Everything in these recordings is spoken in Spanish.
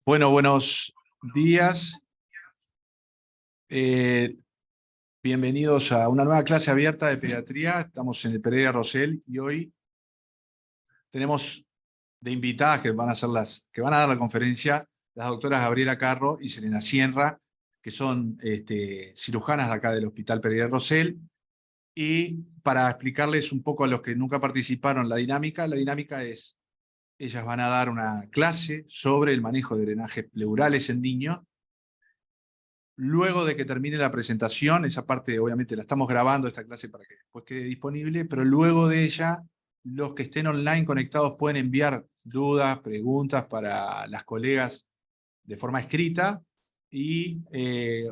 Bueno, buenos días. Bienvenidos a una nueva clase abierta de pediatría. Estamos en el Pereira Rosell y hoy tenemos de invitadas que van a dar la conferencia las doctoras Gabriela Carro y Serena Cienra, que son cirujanas de acá del Hospital Pereira Rosell. Y para explicarles un poco a los que nunca participaron la dinámica es, ellas van a dar una clase sobre el manejo de drenajes pleurales en niños. Luego de que termine la presentación, esa parte obviamente la estamos grabando esta clase para que después quede disponible, pero luego de ella, los que estén online conectados pueden enviar dudas, preguntas para las colegas de forma escrita y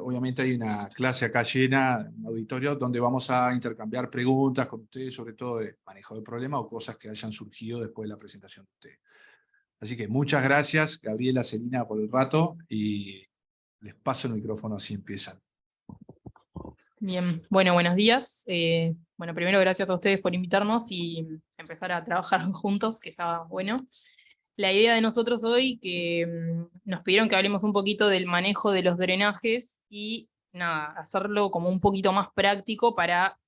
obviamente hay una clase acá llena, un auditorio, donde vamos a intercambiar preguntas con ustedes, sobre todo de manejo de problemas o cosas que hayan surgido después de la presentación de ustedes. Así que muchas gracias, Gabriela, Celina, por el rato y les paso el micrófono así empiezan. Bien, bueno, buenos días. Bueno, primero gracias a ustedes por invitarnos y empezar a trabajar juntos, que estaba bueno. La idea de nosotros hoy, que nos pidieron que hablemos un poquito del manejo de los drenajes y nada, hacerlo como un poquito más práctico para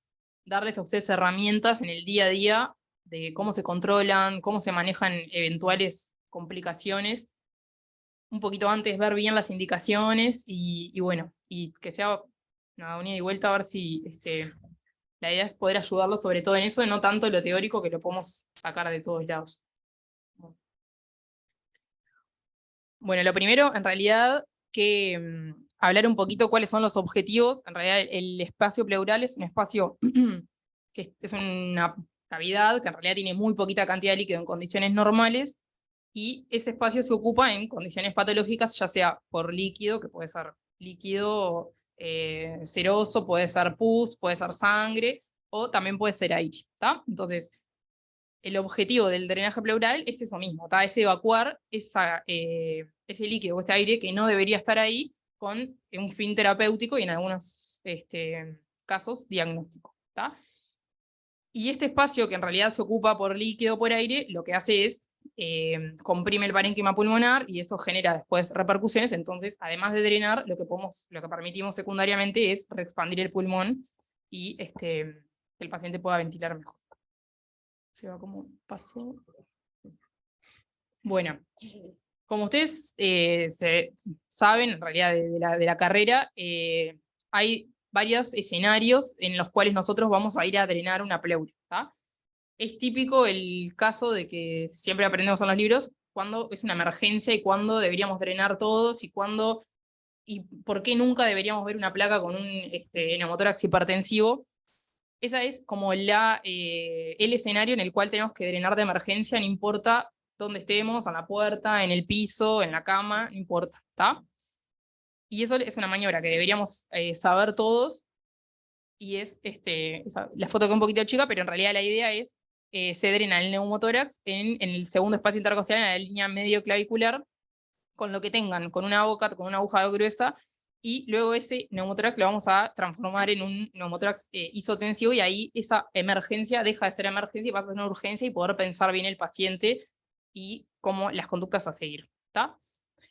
darles a ustedes herramientas en el día a día de cómo se controlan, cómo se manejan eventuales complicaciones. Un poquito antes ver bien las indicaciones y bueno, y que sea una ida y vuelta a ver si la idea es poder ayudarlos sobre todo en eso, y no tanto lo teórico que lo podemos sacar de todos lados. Bueno, lo primero, en realidad, que hablar un poquito cuáles son los objetivos. En realidad, el espacio pleural es un espacio que es una cavidad que en realidad tiene muy poquita cantidad de líquido en condiciones normales, y ese espacio se ocupa en condiciones patológicas, ya sea por líquido, que puede ser líquido seroso, puede ser pus, puede ser sangre, o también puede ser aire, ¿tá? Entonces, el objetivo del drenaje pleural es eso mismo, ¿tá? Es evacuar ese líquido o este aire que no debería estar ahí con un fin terapéutico y en algunos casos diagnóstico, ¿tá? Y este espacio, que en realidad se ocupa por líquido o por aire, lo que hace es comprime el parénquima pulmonar y eso genera después repercusiones. Entonces, además de drenar, lo que permitimos secundariamente es reexpandir el pulmón y que el paciente pueda ventilar mejor. Se va como pasó. Bueno, como ustedes saben, en realidad de la carrera, hay varios escenarios en los cuales nosotros vamos a ir a drenar una pleura, ¿tá? Es típico el caso de que siempre aprendemos en los libros cuando es una emergencia y cuándo deberíamos drenar todos y cuándo y por qué nunca deberíamos ver una placa con un neumotórax hipertensivo. Esa es como el escenario en el cual tenemos que drenar de emergencia, no importa dónde estemos, en la puerta, en el piso, en la cama, no importa, ¿está? Y eso es una maniobra que deberíamos saber todos, y es la foto que es un poquito chica, pero en realidad la idea es, se drena el neumotórax en el segundo espacio intercostal, en la línea medio clavicular, con lo que tengan, con una boca, con una aguja gruesa, y luego ese neumotórax lo vamos a transformar en un neumotórax isotensivo, y ahí esa emergencia deja de ser emergencia y pasa a ser una urgencia, y poder pensar bien el paciente y cómo las conductas a seguir, ¿tá?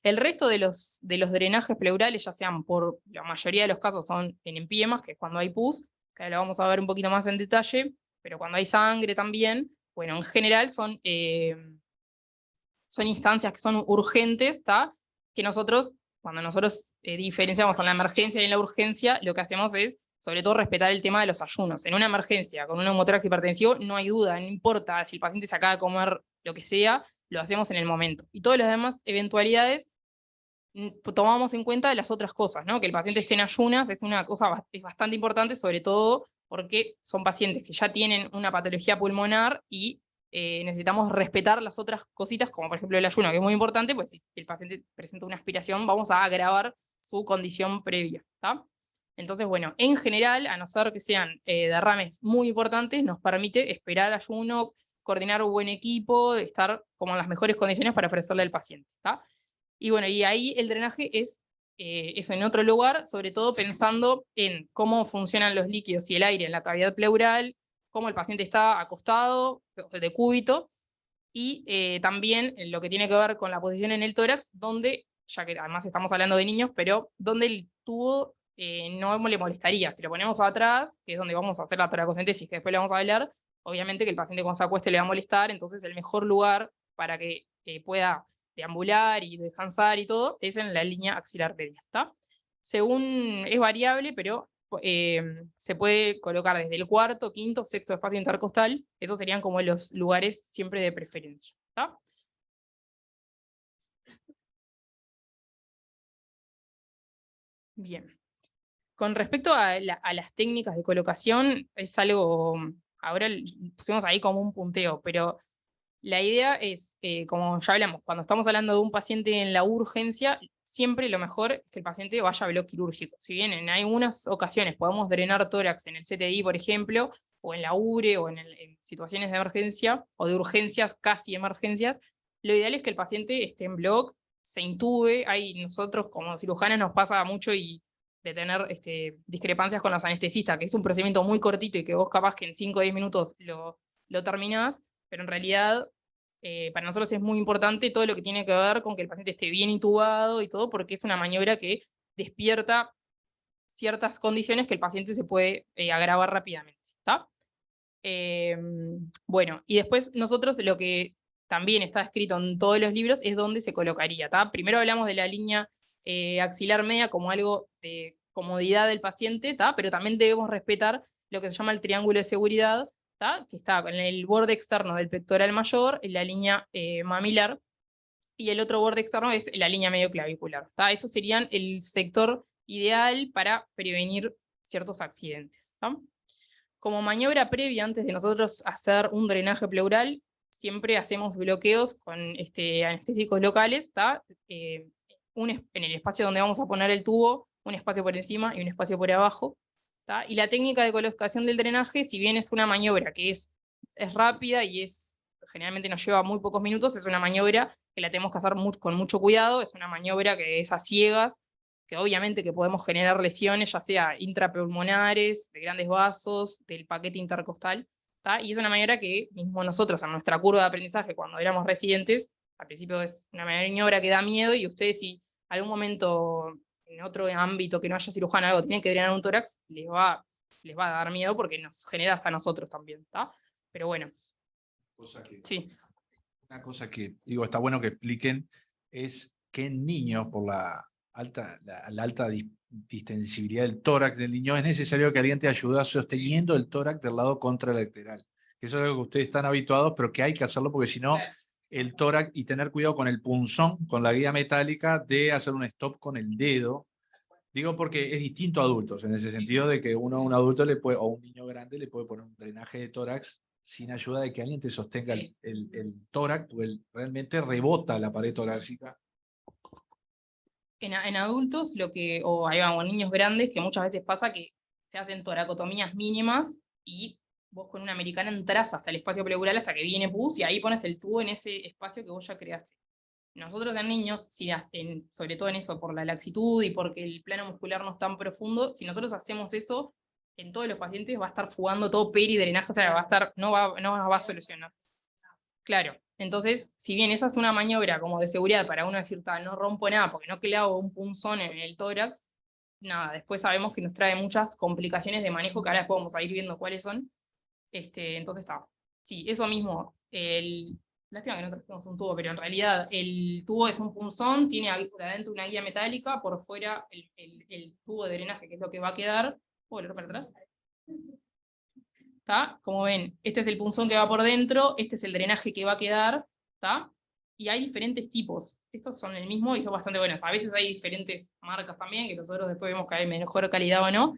El resto de los drenajes pleurales, ya sean por la mayoría de los casos son en empiemas, que es cuando hay pus, que ahora lo vamos a ver un poquito más en detalle, pero cuando hay sangre también, bueno, en general son instancias que son urgentes, ¿tá? Que cuando nosotros diferenciamos en la emergencia y en la urgencia, lo que hacemos es, sobre todo, respetar el tema de los ayunos. En una emergencia con un neumotórax hipertensivo, no hay duda, no importa si el paciente se acaba de comer lo que sea, lo hacemos en el momento. Y todas las demás eventualidades tomamos en cuenta las otras cosas, ¿no? Que el paciente esté en ayunas es una cosa es bastante importante, sobre todo porque son pacientes que ya tienen una patología pulmonar y necesitamos respetar las otras cositas, como por ejemplo el ayuno, que es muy importante, pues si el paciente presenta una aspiración, vamos a agravar su condición previa, ¿tá? Entonces, bueno, en general, a no ser que sean derrames muy importantes, nos permite esperar ayuno, coordinar un buen equipo, estar como en las mejores condiciones para ofrecerle al paciente, ¿tá? Y bueno, y ahí el drenaje es eso en otro lugar, sobre todo pensando en cómo funcionan los líquidos y el aire en la cavidad pleural, cómo el paciente está acostado, de cúbito, y también en lo que tiene que ver con la posición en el tórax, donde ya que además estamos hablando de niños, pero donde el tubo no le molestaría. Si lo ponemos atrás, que es donde vamos a hacer la toracocentesis, que después le vamos a hablar, obviamente que el paciente cuando se acueste le va a molestar, entonces el mejor lugar para que pueda deambular y descansar y todo es en la línea axilar media, ¿está? Según es variable, pero se puede colocar desde el cuarto, quinto, sexto espacio intercostal. Esos serían como los lugares siempre de preferencia, ¿está? Bien. Con respecto a las técnicas de colocación, es algo, ahora pusimos ahí como un punteo, pero la idea es, como ya hablamos, cuando estamos hablando de un paciente en la urgencia, siempre lo mejor es que el paciente vaya a bloque quirúrgico. Si bien en algunas ocasiones podemos drenar tórax en el CTI, por ejemplo, o en la URE, o en situaciones de emergencia, o de urgencias, casi emergencias, lo ideal es que el paciente esté en bloc, se intube. Ahí nosotros como cirujanos nos pasa mucho de tener discrepancias con los anestesistas, que es un procedimiento muy cortito y que vos capaz que en 5 o 10 minutos lo terminás, pero en realidad para nosotros es muy importante todo lo que tiene que ver con que el paciente esté bien intubado y todo, porque es una maniobra que despierta ciertas condiciones que el paciente se puede agravar rápidamente, ¿está? Bueno, y después nosotros lo que también está escrito en todos los libros es dónde se colocaría, ¿está? Primero hablamos de la línea axilar media como algo de comodidad del paciente, ¿está? Pero también debemos respetar lo que se llama el triángulo de seguridad, ¿está? Que está en el borde externo del pectoral mayor, en la línea mamilar, y el otro borde externo es la línea medioclavicular, ¿está? Eso serían el sector ideal para prevenir ciertos accidentes, ¿está? Como maniobra previa, antes de nosotros hacer un drenaje pleural, siempre hacemos bloqueos con anestésicos locales, ¿está? En el espacio donde vamos a poner el tubo, un espacio por encima y un espacio por abajo, ¿está? Y la técnica de colocación del drenaje, si bien es una maniobra que es rápida y generalmente nos lleva muy pocos minutos, es una maniobra que la tenemos que hacer con mucho cuidado, es una maniobra que es a ciegas, que obviamente que podemos generar lesiones, ya sea intrapulmonares, de grandes vasos, del paquete intercostal, ¿tá? Y es una maniobra que mismo nosotros en nuestra curva de aprendizaje cuando éramos residentes, al principio es una maniobra que da miedo y ustedes si algún momento en otro ámbito que no haya cirujano o algo tienen que drenar un tórax, les va a dar miedo porque nos genera hasta a nosotros también, ¿está? Pero bueno. Sí. Una cosa que digo, está bueno que expliquen, es que en niños, por la alta distensibilidad del tórax del niño, es necesario que alguien te ayude sosteniendo el tórax del lado contralateral. Eso es algo que ustedes están habituados, pero que hay que hacerlo porque si no, el tórax, y tener cuidado con el punzón, con la guía metálica, de hacer un stop con el dedo. Digo porque es distinto a adultos, en ese sentido de que a un adulto le puede, o un niño grande le puede poner un drenaje de tórax sin ayuda de que alguien te sostenga el tórax, porque realmente rebota la pared torácica. En adultos, o ahí vamos, niños grandes, que muchas veces pasa que se hacen toracotomías mínimas y vos con una americana entras hasta el espacio pleural hasta que viene pus y ahí pones el tubo en ese espacio que vos ya creaste. Nosotros en niños, sobre todo en eso, por la laxitud y porque el plano muscular no es tan profundo, si nosotros hacemos eso, en todos los pacientes va a estar fugando todo peridrenaje, o sea, no va a solucionar. Claro, entonces, si bien esa es una maniobra como de seguridad para uno decir, no rompo nada porque no clavo un punzón en el tórax, nada, después sabemos que nos trae muchas complicaciones de manejo que ahora después vamos a ir viendo cuáles son. Entonces está. Sí, eso mismo. Lástima que no trajimos un tubo, pero en realidad el tubo es un punzón, tiene adentro una guía metálica, por fuera el tubo de drenaje, que es lo que va a quedar. ¿Puedo volver para atrás? ¿Está? Como ven, este es el punzón que va por dentro, este es el drenaje que va a quedar, ¿está? Y hay diferentes tipos. Estos son el mismo y son bastante buenos. A veces hay diferentes marcas también, que nosotros después vemos que hay mejor calidad o no.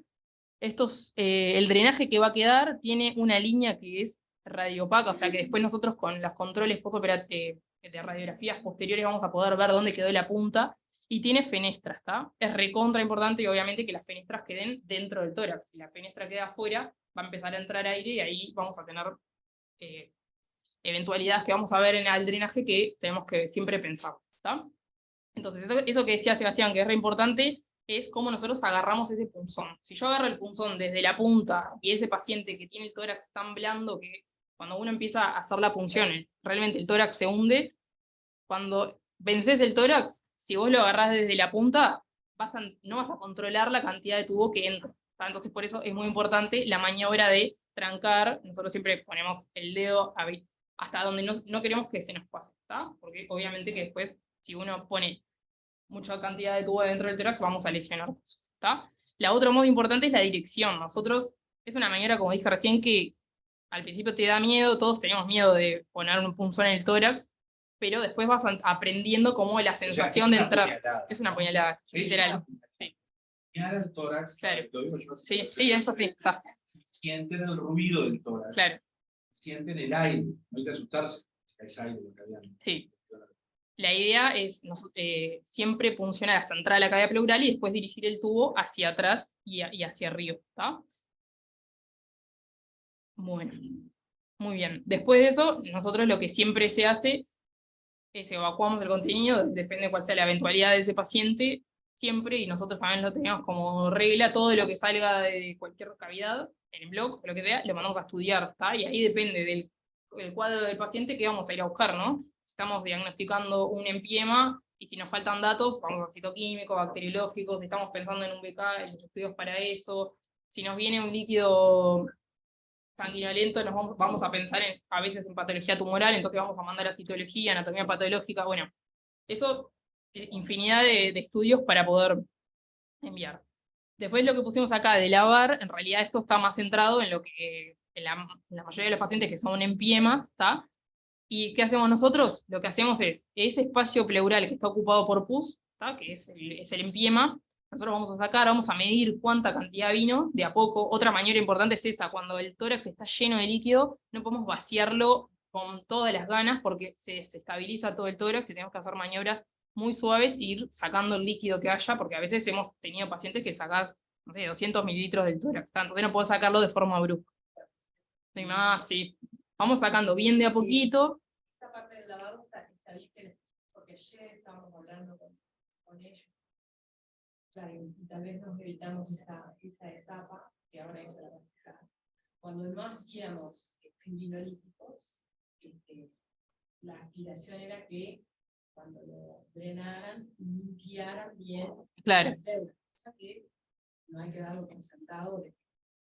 El drenaje que va a quedar tiene una línea que es radiopaca, o sea que después nosotros con los controles de radiografías posteriores vamos a poder ver dónde quedó la punta, y tiene fenestras, ¿está? Es recontra importante y obviamente que las fenestras queden dentro del tórax. Si la fenestra queda afuera, va a empezar a entrar aire y ahí vamos a tener eventualidades que vamos a ver en el drenaje que tenemos que siempre pensar, ¿está? Entonces, eso que decía Sebastián, que es re importante, es cómo nosotros agarramos ese punzón. Si yo agarro el punzón desde la punta y ese paciente que tiene el tórax tan blando que cuando uno empieza a hacer la punción, realmente el tórax se hunde, cuando vencés el tórax, si vos lo agarrás desde la punta, no vas a controlar la cantidad de tubo que entra. ¿Tá? Entonces por eso es muy importante la maniobra de trancar. Nosotros siempre ponemos el dedo hasta donde no queremos que se nos pase, ¿tá? Porque obviamente que después, si uno pone mucha cantidad de tubo dentro del tórax, vamos a lesionar cosas, ¿tá? La otra muy importante es la dirección. Nosotros, es una maniobra, como dije recién, que al principio te da miedo, todos tenemos miedo de poner un punzón en el tórax, pero después vas aprendiendo como la sensación de entrar. Es una puñalada, literal. Sí. El tórax, claro. lo digo yo, Sí, eso sí. Está. Sienten el ruido del tórax. Claro. Sienten el aire. No hay que asustarse. Es aire lo que habían. Sí. La idea es siempre funcionar hasta entrar a la cavidad pleural y después dirigir el tubo hacia atrás y hacia arriba. ¿Tá? Bueno, muy bien. Después de eso, nosotros lo que siempre se hace es evacuamos el contenido, depende de cuál sea la eventualidad de ese paciente, siempre, y nosotros también lo tenemos como regla, todo lo que salga de cualquier cavidad, en el blog, o lo que sea, lo mandamos a estudiar, ¿tá? Y ahí depende del cuadro del paciente que vamos a ir a buscar, ¿no? Si estamos diagnosticando un empiema, y si nos faltan datos, vamos a citoquímico, bacteriológico, si estamos pensando en un BK, en los estudios para eso, si nos viene un líquido sanguinolento, vamos a pensar a veces en patología tumoral, entonces vamos a mandar a citología, anatomía patológica, bueno, eso, infinidad de estudios para poder enviar. Después lo que pusimos acá de lavar, en realidad esto está más centrado en lo que en la mayoría de los pacientes que son empiemas, ¿está? ¿Y qué hacemos nosotros? Lo que hacemos es, ese espacio pleural que está ocupado por pus, ¿está? Que es el empiema, nosotros vamos a sacar, vamos a medir cuánta cantidad vino, de a poco. Otra maniobra importante es esa, cuando el tórax está lleno de líquido, no podemos vaciarlo con todas las ganas porque se desestabiliza todo el tórax y tenemos que hacer maniobras muy suaves e ir sacando el líquido que haya, porque a veces hemos tenido pacientes que sacás, no sé, 200 mililitros del tórax, entonces no puedo sacarlo de forma brusca. Y más, sí. Vamos sacando bien de a poquito. Esta parte del lavado está bien, porque ayer estábamos hablando con ellos. Claro, y tal vez nos evitamos esa etapa que ahora es la práctica. Cuando no hacíamos criminolíticos, la aspiración era que cuando lo drenaran, limpiaran bien. Claro. O sea que no hay que darlo por sentado de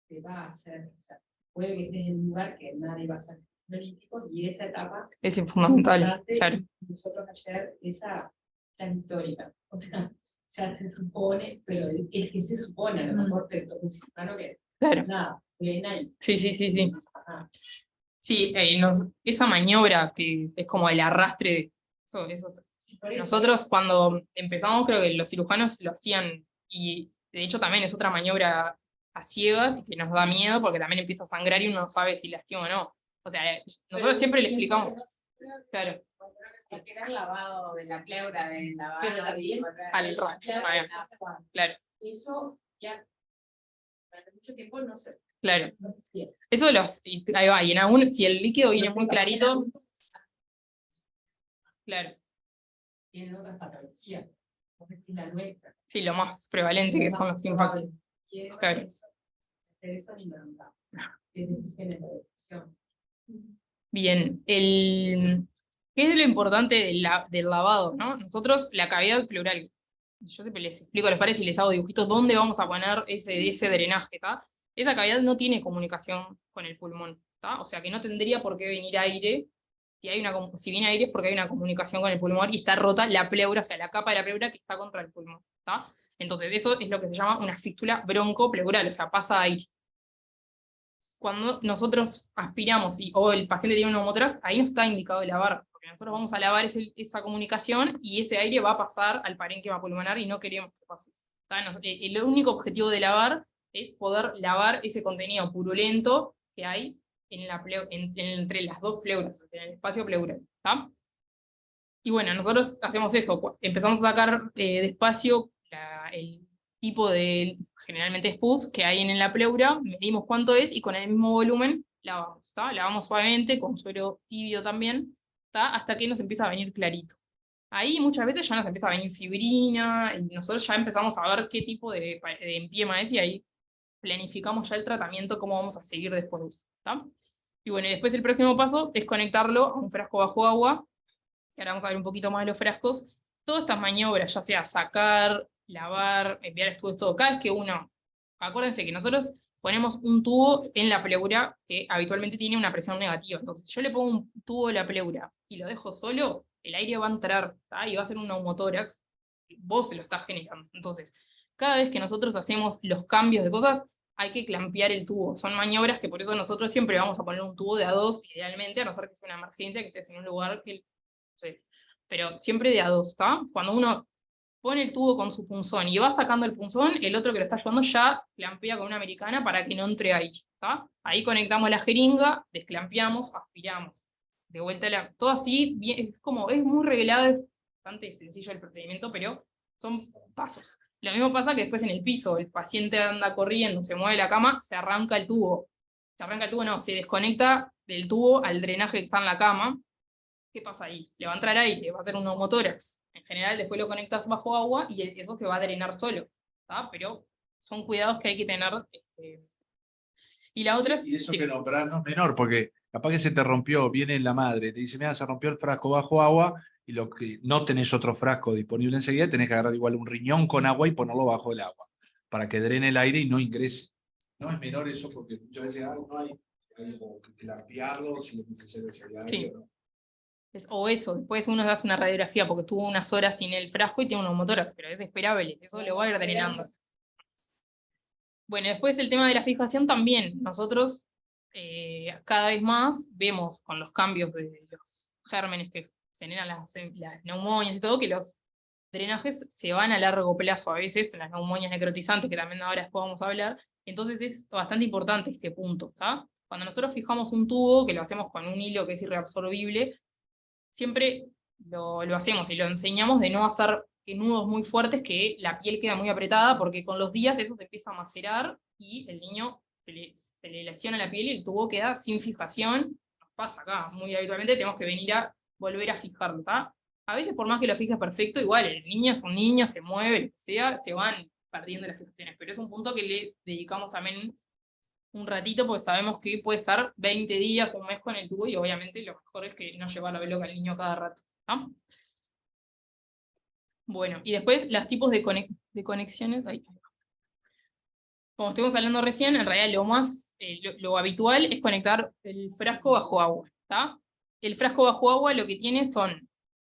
que va a hacer. O sea, puede que estés en un lugar que nadie va a hacer criminolíticos y esa etapa es fundamental. Claro. Nosotros ayer esa histórica. O sea, ya se supone, pero es que se supone, a lo mejor te toca un cirujano que claro. Nada, plena y... Sí. Sí, esa maniobra que es como el arrastre, eso. Nosotros cuando empezamos creo que los cirujanos lo hacían, y de hecho también es otra maniobra a ciegas que nos da miedo porque también empieza a sangrar y uno no sabe si lastima o no. O sea, nosotros siempre le explicamos. Claro. Porque era el lavado de la pleura, de lavar al rastro. Claro. Eso ya durante mucho tiempo no se... Claro. No se hacía. Eso ahí va, y si el líquido viene muy clarito, claro. Tienen otras patologías, no sé si la nuestra. Sí, lo más prevalente que son los infartos. Claro. Eso ni me lo da. Bien, ¿qué es lo importante del lavado, ¿no? Nosotros, la cavidad pleural, yo siempre les explico a los padres y les hago dibujitos dónde vamos a poner ese drenaje, ¿está? Esa cavidad no tiene comunicación con el pulmón, ¿está? O sea que no tendría por qué venir aire. Si viene aire es porque hay una comunicación con el pulmón y está rota la pleura, o sea, la capa de la pleura que está contra el pulmón, ¿está? Entonces eso es lo que se llama una fístula broncopleural, o sea, pasa aire. Cuando nosotros aspiramos o el paciente tiene un neumotórax, ahí no está indicado lavar, porque nosotros vamos a lavar esa comunicación y ese aire va a pasar al parénquima pulmonar y no queremos que pase eso. El único objetivo de lavar es poder lavar ese contenido purulento que hay entre las dos pleuras, en el espacio pleural. ¿Está? Y bueno, nosotros hacemos eso, empezamos a sacar despacio el tipo de, generalmente es pus, que hay en la pleura, medimos cuánto es y con el mismo volumen lavamos. ¿Está? Lavamos suavemente, con suero tibio también, ¿está? Hasta que nos empieza a venir clarito. Ahí muchas veces ya nos empieza a venir fibrina, y nosotros ya empezamos a ver qué tipo de empiema es, y ahí planificamos ya el tratamiento, cómo vamos a seguir después de eso. ¿Está? Y bueno, y después el próximo paso es conectarlo a un frasco bajo agua, que ahora vamos a ver un poquito más de los frascos, todas estas maniobras, ya sea sacar, lavar, enviar estudios, todo, cada vez que uno, acuérdense que nosotros ponemos un tubo en la pleura que habitualmente tiene una presión negativa. Entonces, yo le pongo un tubo en la pleura y lo dejo solo, el aire va a entrar, ¿tá? Y va a ser un neumotórax, vos se lo estás generando. Entonces, cada vez que nosotros hacemos los cambios de cosas, hay que clampear el tubo. Son maniobras que por eso nosotros siempre vamos a poner un tubo de A2, idealmente, a no ser que sea una emergencia, que estés en un lugar que, no sé, pero siempre de A2, ¿está? Cuando uno pone el tubo con su punzón y va sacando el punzón, el otro que lo está ayudando ya clampea con una americana para que no entre ahí, ¿está? Ahí conectamos la jeringa, desclampeamos, aspiramos. De vuelta todo así, bien, es muy reglado, es bastante sencillo el procedimiento, pero son pasos. Lo mismo pasa que después en el piso, el paciente anda corriendo, se mueve la cama, se arranca el tubo. Se arranca el tubo, no, se desconecta del tubo al drenaje que está en la cama. ¿Qué pasa ahí? Le va a entrar aire, va a ser un neumotórax. En general, después lo conectas bajo agua y eso se va a drenar solo. ¿Tá? Pero son cuidados que hay que tener. Y la otra es. Y eso que nombrás no es menor, porque capaz que se te rompió, viene la madre, te dice, mira, se rompió el frasco bajo agua, y lo que no tenés otro frasco disponible enseguida, tenés que agarrar igual un riñón con agua y ponerlo bajo el agua, para que drene el aire y no ingrese. No es menor eso, porque muchas veces no hay como que clampearlo, si es necesario ese aire, Sí. ¿no? O eso, después uno hace una radiografía porque estuvo unas horas sin el frasco y tiene un neumotórax, pero es esperable, eso lo va a ir drenando. Bueno, después el tema de la fijación también. Nosotros cada vez más vemos con los cambios de los gérmenes que generan las neumonias y todo, que los drenajes se van a largo plazo, a veces las neumonias necrotizantes, que también ahora después vamos a hablar. Entonces es bastante importante este punto, ¿está? Cuando nosotros fijamos un tubo, que lo hacemos con un hilo que es irreabsorbible, siempre lo hacemos y lo enseñamos de no hacer nudos muy fuertes que la piel queda muy apretada, porque con los días eso se empieza a macerar y el niño se le lesiona la piel y el tubo queda sin fijación. Nos pasa acá, muy habitualmente tenemos que venir a volver a fijarlo, ¿tá? A veces por más que lo fijes perfecto, igual el niño es un niño, se mueve, lo que sea, se van perdiendo las fijaciones, pero es un punto que le dedicamos también un ratito porque sabemos que puede estar 20 días o un mes con el tubo y obviamente lo mejor es que no llevar la veloca al niño cada rato, ¿no? Bueno, y después los tipos de conexiones. Ahí. Como estuvimos hablando recién, en realidad lo más, lo habitual es conectar el frasco bajo agua, ¿tá? El frasco bajo agua lo que tiene son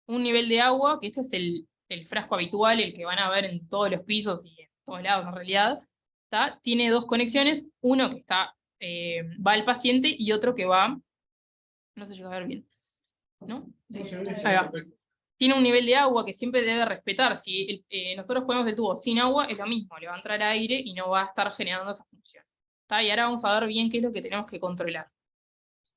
un nivel de agua, que este es el frasco habitual, el que van a ver en todos los pisos y en todos lados en realidad, ¿tá? Tiene dos conexiones, uno que está, va al paciente y otro que va, no se llega a ver bien, ¿no? Sí. Ahí va. Tiene un nivel de agua que siempre debe respetar. Si nosotros ponemos el tubo sin agua, es lo mismo, le va a entrar aire y no va a estar generando esa función. ¿Tá? Y ahora vamos a ver bien qué es lo que tenemos que controlar.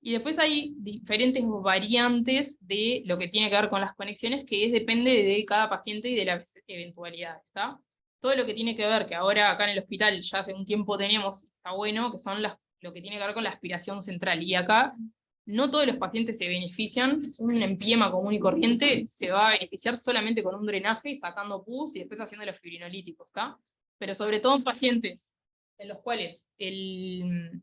Y después hay diferentes variantes de lo que tiene que ver con las conexiones, que depende de cada paciente y de las eventualidades. ¿Está? Todo lo que tiene que ver, que ahora acá en el hospital ya hace un tiempo tenemos, está bueno, que son lo que tiene que ver con la aspiración central. Y acá no todos los pacientes se benefician. Un empiema común y corriente se va a beneficiar solamente con un drenaje, sacando pus y después haciendo los fibrinolíticos. ¿Está? Pero sobre todo en pacientes en los cuales tienen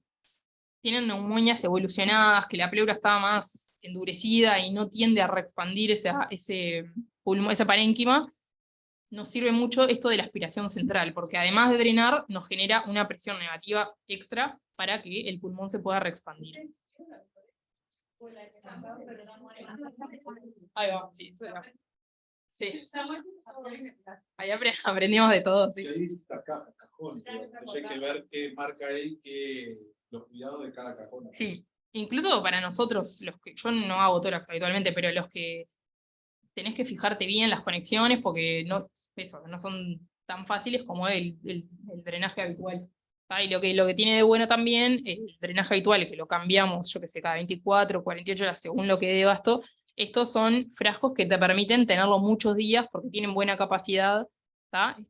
neumonias evolucionadas, que la pleura está más endurecida y no tiende a reexpandir ese parénquima, nos sirve mucho esto de la aspiración central, porque además de drenar, nos genera una presión negativa extra para que el pulmón se pueda reexpandir. Ahí va, sí, eso va. Sí. Ahí aprendimos de todo, sí. Y ahí está cajones, hay que ver qué marca hay, los cuidados de cada cajón. Sí, incluso para nosotros, yo no hago tórax habitualmente, pero los que tenés que fijarte bien las conexiones porque no son tan fáciles como el drenaje habitual. Y lo que tiene de bueno también, el drenaje habitual, es que lo cambiamos, yo que sé, cada 24, 48 horas, según lo que dé gasto. Estos son frascos que te permiten tenerlo muchos días porque tienen buena capacidad,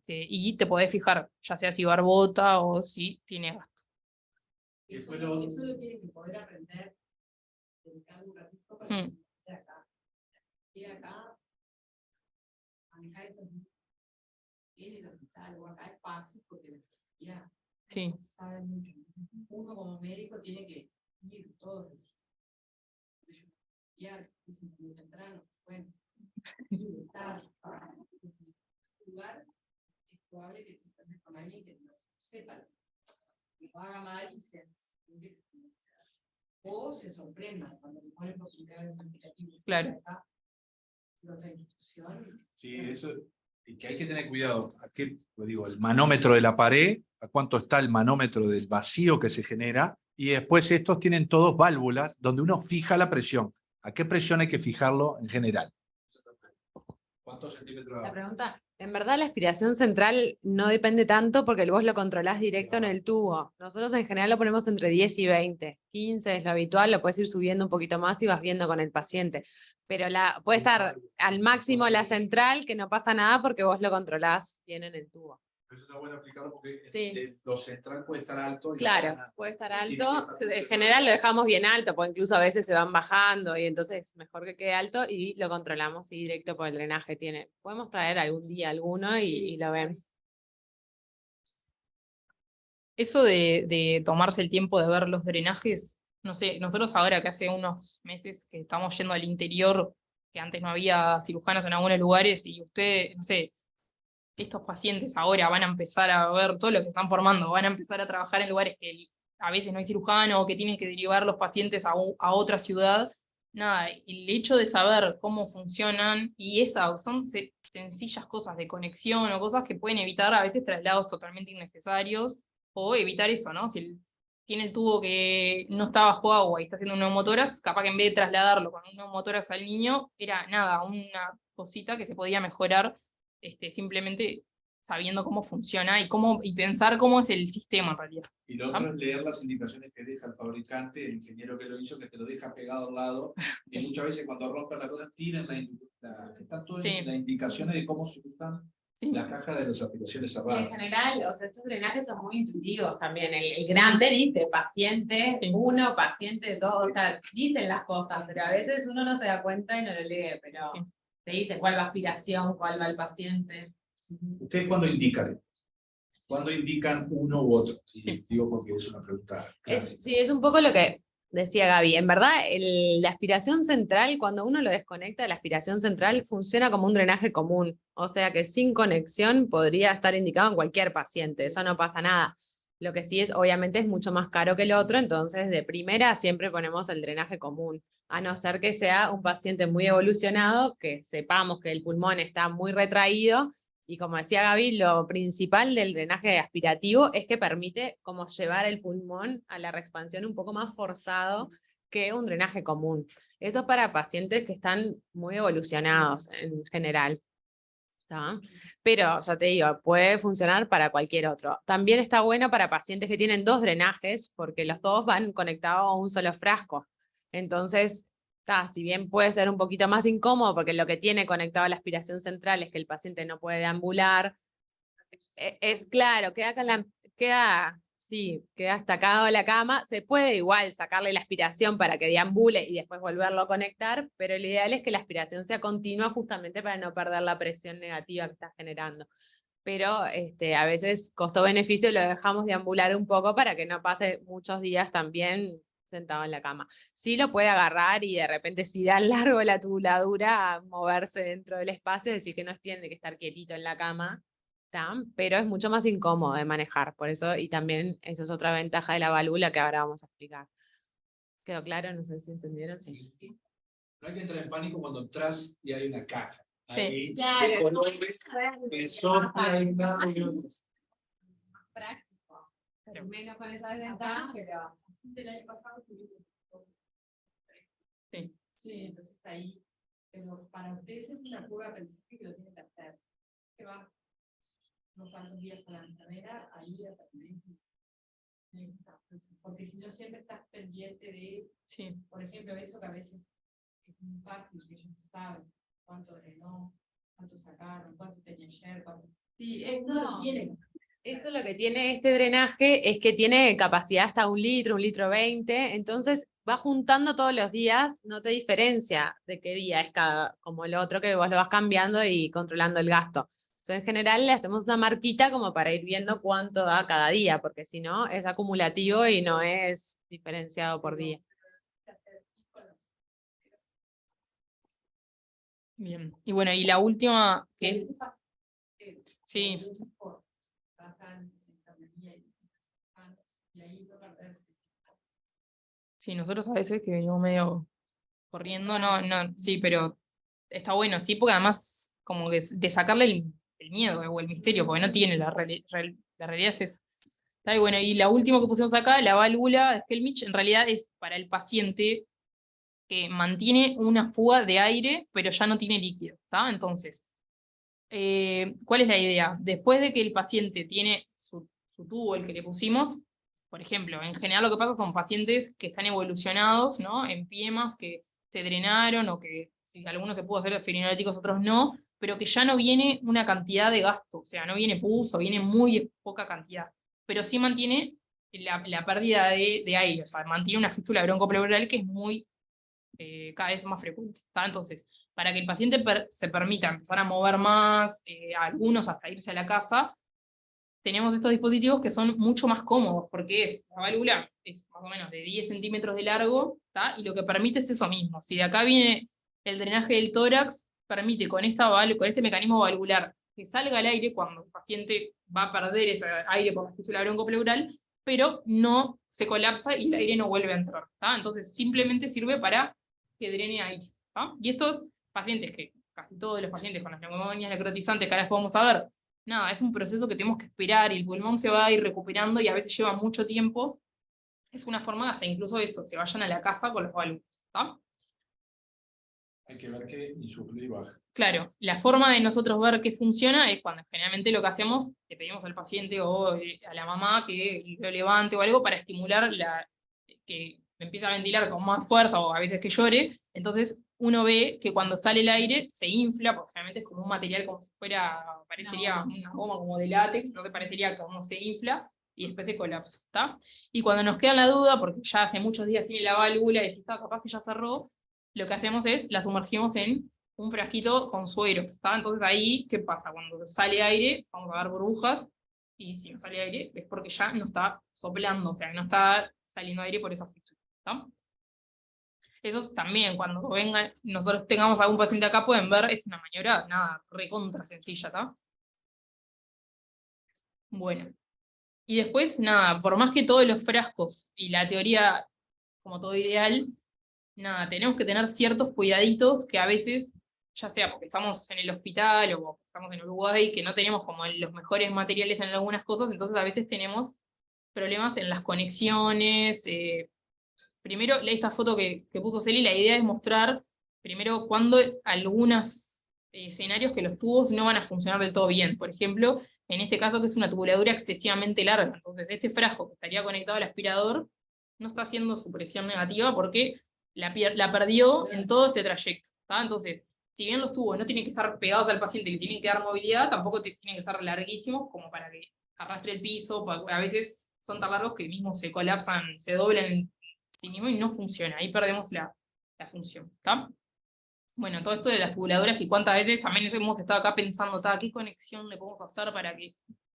y te podés fijar, ya sea si barbota o si tiene gasto. Eso lo tienes que poder aprender dedicando un ratito para que esté acá. Ir acá, manejar esto. En el hospital o acá es fácil porque ya sabe mucho. Uno como médico tiene que ir todos los días. Ya, es muy temprano, bueno, estar sepa, que lo haga mal y se o se sorprenda cuando le ponen por primera vez un aplicativo. Claro. Otra institución. Sí, eso, y que hay que tener cuidado. Aquí, pues digo, el manómetro de la pared, a cuánto está el manómetro del vacío que se genera, y después estos tienen todos válvulas donde uno fija la presión. ¿A qué presión hay que fijarlo en general? ¿Cuántos centímetros? La pregunta, en verdad la aspiración central no depende tanto porque vos lo controlás directo en el tubo. Nosotros en general lo ponemos entre 10 y 20. 15 es lo habitual, lo puedes ir subiendo un poquito más y vas viendo con el paciente. Pero puede estar al máximo la central, que no pasa nada porque vos lo controlás bien en el tubo. Eso está bueno explicarlo porque Sí. lo central puede estar alto. Y Claro, puede estar alto. En general lo dejamos bien alto, porque incluso a veces se van bajando y entonces mejor que quede alto y lo controlamos y directo por el drenaje tiene. Podemos traer algún día alguno y lo ven. Eso de tomarse el tiempo de ver los drenajes, no sé, nosotros ahora que hace unos meses que estamos yendo al interior, que antes no había cirujanos en algunos lugares, y usted, no sé, estos pacientes ahora van a empezar a ver todo lo que están formando, van a empezar a trabajar en lugares que a veces no hay cirujano o que tienen que derivar los pacientes a otra ciudad. Nada, el hecho de saber cómo funcionan y esas son sencillas cosas de conexión o cosas que pueden evitar a veces traslados totalmente innecesarios o evitar eso, ¿no? Si tiene el tubo que no está bajo agua y está haciendo un neumotórax, capaz que en vez de trasladarlo con un neumotórax al niño, era nada, una cosita que se podía mejorar simplemente sabiendo cómo funciona y pensar cómo es el sistema en realidad. Y lo otro es leer las indicaciones que deja el fabricante, el ingeniero que lo hizo, que te lo deja pegado al lado. Y muchas veces cuando rompen la cosa, tiran están todas Sí. las indicaciones de cómo se usan Sí. las cajas de las aspiraciones Y en cerradas. general, o sea, estos drenajes son muy intuitivos también. El grande dice paciente Sí. 1, paciente 2, o sea, dicen las cosas, pero a veces uno no se da cuenta y no lo lee, pero Sí. te dice cuál va aspiración, cuál va el paciente. ¿Ustedes cuándo indican? ¿Cuándo indican uno u otro? Y Sí. digo porque es una pregunta clásica. Sí, es un poco lo que decía Gaby. En verdad, la aspiración central, cuando uno lo desconecta, la aspiración central funciona como un drenaje común. O sea que sin conexión podría estar indicado en cualquier paciente. Eso no pasa nada. Lo que sí es, obviamente, es mucho más caro que el otro, entonces de primera siempre ponemos el drenaje común. A no ser que sea un paciente muy evolucionado, que sepamos que el pulmón está muy retraído. Y como decía Gaby, lo principal del drenaje aspirativo es que permite como llevar el pulmón a la reexpansión un poco más forzado que un drenaje común. Eso es para pacientes que están muy evolucionados en general. ¿Tá? Pero ya te digo, puede funcionar para cualquier otro. También está bueno para pacientes que tienen 2 drenajes, porque los 2 van conectados a un solo frasco. Entonces, si bien puede ser un poquito más incómodo, porque lo que tiene conectado a la aspiración central es que el paciente no puede deambular, es claro, queda estacado a la cama, se puede igual sacarle la aspiración para que deambule y después volverlo a conectar, pero lo ideal es que la aspiración sea continua justamente para no perder la presión negativa que está generando. Pero a veces costo-beneficio lo dejamos deambular un poco para que no pase muchos días también sentado en la cama. Sí lo puede agarrar y de repente si da largo la tubuladura, moverse dentro del espacio, es decir que no tiene que estar quietito en la cama, pero es mucho más incómodo de manejar, por eso, y también eso es otra ventaja de la válvula que ahora vamos a explicar. ¿Quedó claro? No sé si entendieron. Sí. No hay que entrar en pánico cuando entras y hay una caja. Sí. Ahí, Claro, con hombres, que sopla y nada, y otro. Práctico. Menos con esa desventaja, pero Del año pasado tuvimos. Sí. Sí, entonces ahí, pero para ustedes es una prueba principio que lo tienen que hacer. Que va unos cuantos días con la enfermera, ahí también. Porque si no siempre estás pendiente de, Sí. por ejemplo, eso que a veces es muy fácil, que ellos no saben cuánto drenó, cuánto sacaron, cuánto tenía ayer, cuánto. sí, Ellos no lo tienen. eso lo que tiene este drenaje es que tiene capacidad hasta 1 litro 20, entonces va juntando todos los días, no te diferencia de qué día es cada, como el otro que vos lo vas cambiando y controlando el gasto. Entonces, en general le hacemos una marquita como para ir viendo cuánto da cada día, porque si no es acumulativo y no es diferenciado por día. Bien. Y bueno, y la última, que sí, Trabajan en enfermería y Y ahí toca perder. Sí, nosotros a veces que venimos medio corriendo, sí, pero está bueno, sí, porque además como que de sacarle el miedo o el misterio, porque no tiene la realidad es esa. Está bien, bueno, y la última que pusimos acá, la válvula de Helmich, en realidad es para el paciente que mantiene una fuga de aire, pero ya no tiene líquido, ¿está? Entonces, ¿cuál es la idea? Después de que el paciente tiene su tubo, el que le pusimos, por ejemplo, en general lo que pasa son pacientes que están evolucionados, ¿no? Empiemas que se drenaron o que si algunos se pudo hacer fibrinolíticos, otros no, pero que ya no viene una cantidad de gasto, o sea, no viene pus o viene muy poca cantidad, pero sí mantiene la pérdida de aire, o sea, mantiene una fístula broncopleural que es muy, cada vez más frecuente, ¿está? Entonces, para que el paciente se permita empezar a mover más, algunos hasta irse a la casa, tenemos estos dispositivos que son mucho más cómodos, porque la válvula es más o menos de 10 centímetros de largo, ¿tá? Y lo que permite es eso mismo. Si de acá viene el drenaje del tórax, permite con este mecanismo valvular que salga al aire cuando el paciente va a perder ese aire por la fístula broncopleural, pero no se colapsa y el aire no vuelve a entrar, ¿tá? Entonces simplemente sirve para que drene aire, ¿tá? Y estos pacientes, que casi todos los pacientes con las neumonias necrotizantes que ahora podemos ver, nada, es un proceso que tenemos que esperar y el pulmón se va a ir recuperando y a veces lleva mucho tiempo. Es una forma de hasta incluso eso, se vayan a la casa con los válvulas, ¿está? Hay que ver que insufle y baja. Claro, la forma de nosotros ver que funciona es cuando generalmente lo que hacemos, le pedimos al paciente o a la mamá que lo levante o algo para estimular que empiece a ventilar con más fuerza o a veces que llore. Entonces uno ve que cuando sale el aire se infla, porque generalmente es como un material como si fuera, parecería una goma como de látex, lo que parecería como se infla y después se colapsa, ¿está? Y cuando nos queda la duda, porque ya hace muchos días tiene la válvula y si está capaz que ya cerró, lo que hacemos es la sumergimos en un frasquito con suero, ¿está? Entonces ahí, ¿qué pasa? Cuando sale aire, vamos a ver burbujas, y si no sale aire es porque ya no está soplando, o sea, no está saliendo aire por esa fístula, ¿está? Eso también, cuando vengan, nosotros tengamos algún paciente acá, pueden ver, es una maniobra, nada, recontra sencilla, ¿está? Bueno. Y después, nada, por más que todos los frascos y la teoría, como todo ideal, nada, tenemos que tener ciertos cuidaditos que a veces, ya sea porque estamos en el hospital o porque estamos en Uruguay, que no tenemos como los mejores materiales en algunas cosas, entonces a veces tenemos problemas en las conexiones. Primero, esta foto que puso Celi, la idea es mostrar, primero, cuando algunos escenarios que los tubos no van a funcionar del todo bien. Por ejemplo, en este caso que es una tubuladura excesivamente larga, entonces este frasco que estaría conectado al aspirador no está haciendo su presión negativa porque la perdió en todo este trayecto, ¿tá? Entonces, si bien los tubos no tienen que estar pegados al paciente y le tienen que dar movilidad, tampoco tienen que ser larguísimos como para que arrastre el piso, a veces son tan largos que mismo se colapsan, se doblan en sí mismo y no funciona, ahí perdemos la función, ¿tá? Bueno, todo esto de las tubuladoras y cuántas veces también hemos estado acá pensando, ¿qué conexión le podemos hacer para que...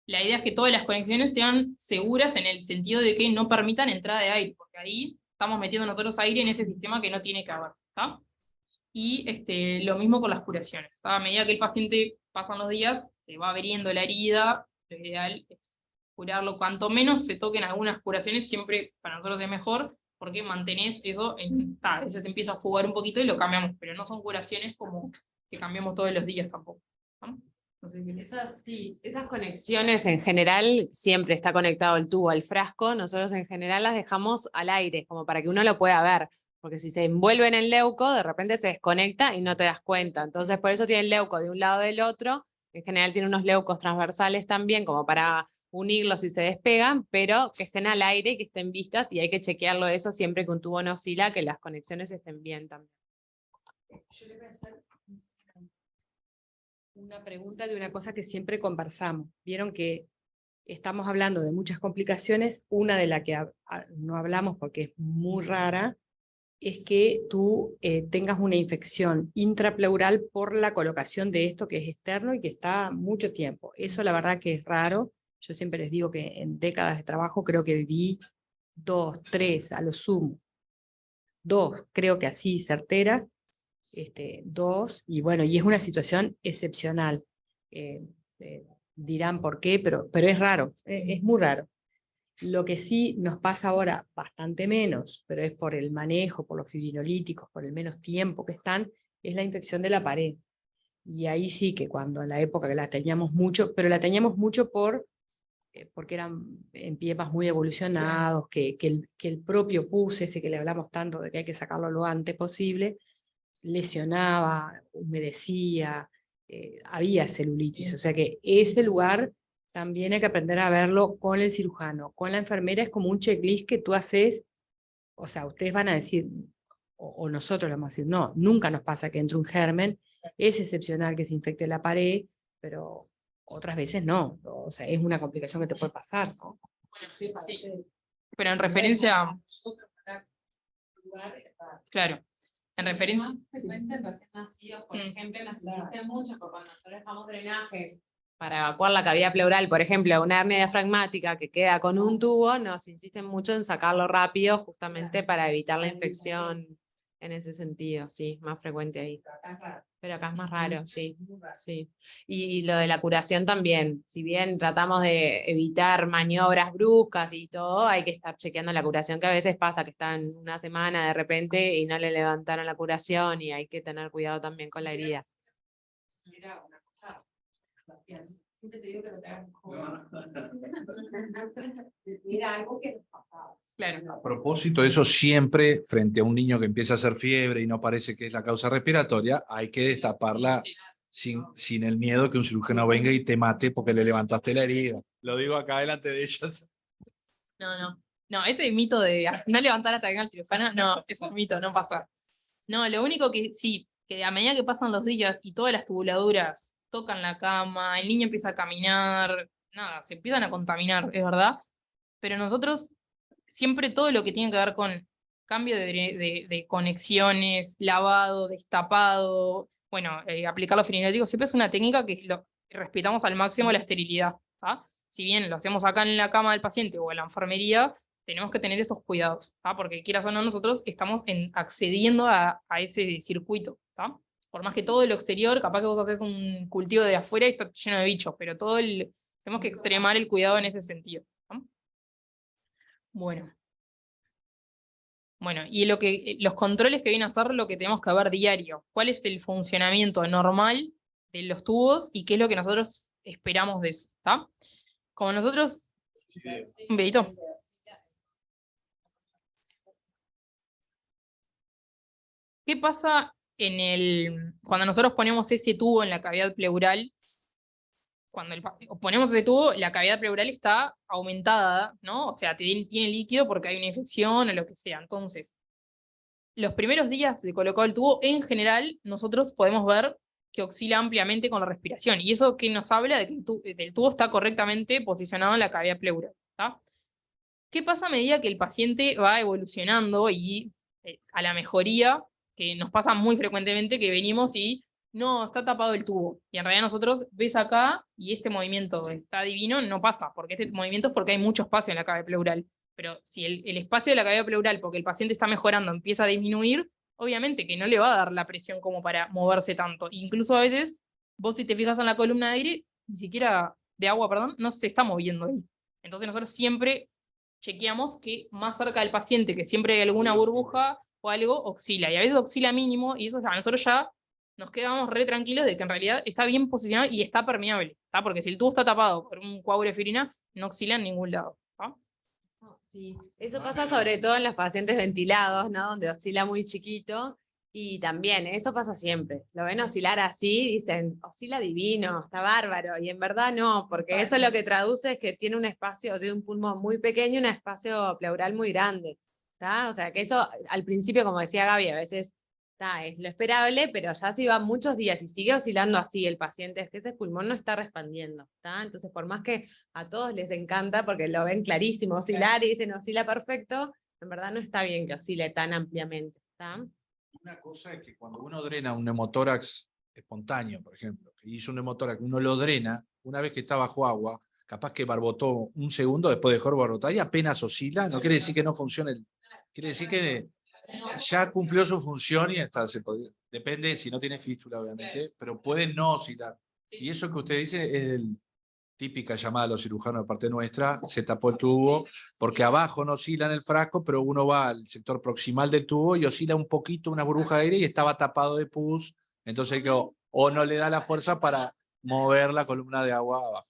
La idea es que todas las conexiones sean seguras en el sentido de que no permitan entrada de aire, porque ahí estamos metiendo nosotros aire en ese sistema que no tiene que haber, ¿tá? Y lo mismo con las curaciones, ¿tá? A medida que el paciente pasan los días, se va abriendo la herida, lo ideal es curarlo. Cuanto menos se toquen algunas curaciones, siempre para nosotros es mejor, porque mantenés eso, a veces empieza a fugar un poquito y lo cambiamos, pero no son curaciones como que cambiemos todos los días tampoco, ¿no? No sé Sí, esas conexiones en general siempre está conectado el tubo al frasco, nosotros en general las dejamos al aire, como para que uno lo pueda ver, porque si se envuelve en el leuco, de repente se desconecta y no te das cuenta, entonces por eso tiene el leuco de un lado del otro, en general tiene unos leucos transversales también, como para unirlos si se despegan, pero que estén al aire y que estén vistas, y hay que chequearlo eso siempre que un tubo no oscila, que las conexiones estén bien también. Yo le voy a hacer una pregunta de una cosa que siempre conversamos. Vieron que estamos hablando de muchas complicaciones, una de la que no hablamos porque es muy rara, es que tú tengas una infección intrapleural por la colocación de esto que es externo y que está mucho tiempo. Eso la verdad que es raro. Yo siempre les digo que en décadas de trabajo creo que viví 2, 3 a lo sumo. 2, creo que así certera. 2, y bueno, y es una situación excepcional. Dirán por qué, pero es raro, es muy raro. Lo que sí nos pasa ahora bastante menos, pero es por el manejo, por los fibrinolíticos, por el menos tiempo que están, es la infección de la pared. Y ahí sí que cuando en la época que la teníamos mucho, pero la teníamos mucho porque eran empiemas muy evolucionados, que el propio pus, ese que le hablamos tanto de que hay que sacarlo lo antes posible, lesionaba, humedecía, había celulitis. O sea que ese lugar también hay que aprender a verlo con el cirujano. Con la enfermera es como un checklist que tú haces, o sea, ustedes van a decir, o nosotros le vamos a decir, no, nunca nos pasa que entre un germen, es excepcional que se infecte la pared, pero otras veces no, o sea, es una complicación que te puede pasar, ¿no? Sí. Pero en referencia, claro, en referencia, Frecuente en recién nacidos, por ejemplo, nos insiste mucho porque cuando nosotros dejamos drenajes para evacuar la cavidad pleural, por ejemplo, una hernia diafragmática que queda con un tubo, nos insisten mucho en sacarlo rápido justamente para evitar la infección en ese sentido, sí, más frecuente ahí. Pero acá es más raro, sí, sí. Y lo de la curación también, si bien tratamos de evitar maniobras bruscas y todo, hay que estar chequeando la curación, que a veces pasa que está en una semana de repente y no le levantaron la curación y hay que tener cuidado también con la herida. Mira, una cosa, siempre te digo que lo te hagas joven. Mira, algo que nos pasaba. claro, A propósito de eso, siempre frente a un niño que empieza a hacer fiebre y no parece que es la causa respiratoria, hay que destaparla sin el miedo que un cirujano venga y te mate porque le levantaste la herida. Lo digo acá delante de ellas. no, ese mito de no levantar hasta que venga el cirujano, no, es un mito, no pasa. No, lo único que sí, que a medida que pasan los días y todas las tubuladuras tocan la cama, el niño empieza a caminar, nada, se empiezan a contaminar, es verdad, pero nosotros siempre todo lo que tiene que ver con cambio de conexiones, lavado, destapado, bueno, aplicar los fibrinolíticos, siempre es una técnica que respetamos al máximo la esterilidad, ¿tá? Si bien lo hacemos acá en la cama del paciente o en la enfermería, tenemos que tener esos cuidados, ¿tá? Porque quieras o no, nosotros estamos accediendo a ese circuito, ¿tá? Por más que todo lo exterior, capaz que vos haces un cultivo de afuera y está lleno de bichos, pero tenemos que extremar el cuidado en ese sentido. Bueno. Bueno, y los controles que viene a hacer lo que tenemos que ver diario. ¿Cuál es el funcionamiento normal de los tubos y qué es lo que nosotros esperamos de eso? ¿Está? Como nosotros... Un videito. ¿Qué pasa cuando nosotros ponemos ese tubo en la cavidad pleural? Cuando ponemos ese tubo, la cavidad pleural está aumentada, ¿no? O sea, tiene líquido porque hay una infección o lo que sea. Entonces, los primeros días de colocado el tubo, en general, nosotros podemos ver que oscila ampliamente con la respiración. Y eso que nos habla de que el tubo está correctamente posicionado en la cavidad pleural. ¿Tá? ¿Qué pasa a medida que el paciente va evolucionando y a la mejoría, que nos pasa muy frecuentemente, que venimos y no, está tapado el tubo? Y en realidad nosotros ves acá y este movimiento está divino, no pasa, porque este movimiento es porque hay mucho espacio en la cavidad pleural. Pero si el espacio de la cavidad pleural, porque el paciente está mejorando, empieza a disminuir, obviamente que no le va a dar la presión como para moverse tanto. Incluso a veces, vos si te fijas en la columna de aire, ni siquiera de agua, perdón, no se está moviendo ahí. Entonces nosotros siempre chequeamos que más cerca del paciente, que siempre hay alguna burbuja o algo, oscila. Y a veces oscila mínimo, y eso ya, nosotros ya nos quedamos re tranquilos de que en realidad está bien posicionado y está permeable. ¿Tá? Porque si el tubo está tapado por un coágulo de fibrilina, no oscila en ningún lado. ¿Tá? Sí, eso pasa sobre todo en los pacientes ventilados, ¿no? Donde oscila muy chiquito. Y también, eso pasa siempre. Lo ven oscilar así, dicen, oscila divino, está bárbaro. Y en verdad no, porque eso lo que traduce es que tiene un espacio, tiene un pulmón muy pequeño y un espacio pleural muy grande. ¿Tá? O sea, que eso al principio, como decía Gaby, a veces es lo esperable, pero ya si va muchos días y sigue oscilando así el paciente, es que ese pulmón no está respondiendo. ¿Tá? Entonces, por más que a todos les encanta, porque lo ven clarísimo oscilar y dicen oscila perfecto, en verdad no está bien que oscile tan ampliamente. ¿Tá? Una cosa es que cuando uno drena un neumotórax espontáneo, por ejemplo, que hizo un neumotórax, uno lo drena, una vez que está bajo agua, capaz que barbotó un segundo, después dejó de barbotar y apenas oscila, no quiere decir que no funcione, quiere decir que ya cumplió su función y hasta depende si no tiene fístula, obviamente, pero puede no oscilar. Y eso que usted dice es típica llamada a los cirujanos de parte nuestra, se tapó el tubo, porque abajo no oscila en el frasco, pero uno va al sector proximal del tubo y oscila un poquito una burbuja de aire y estaba tapado de pus, entonces o no le da la fuerza para mover la columna de agua abajo.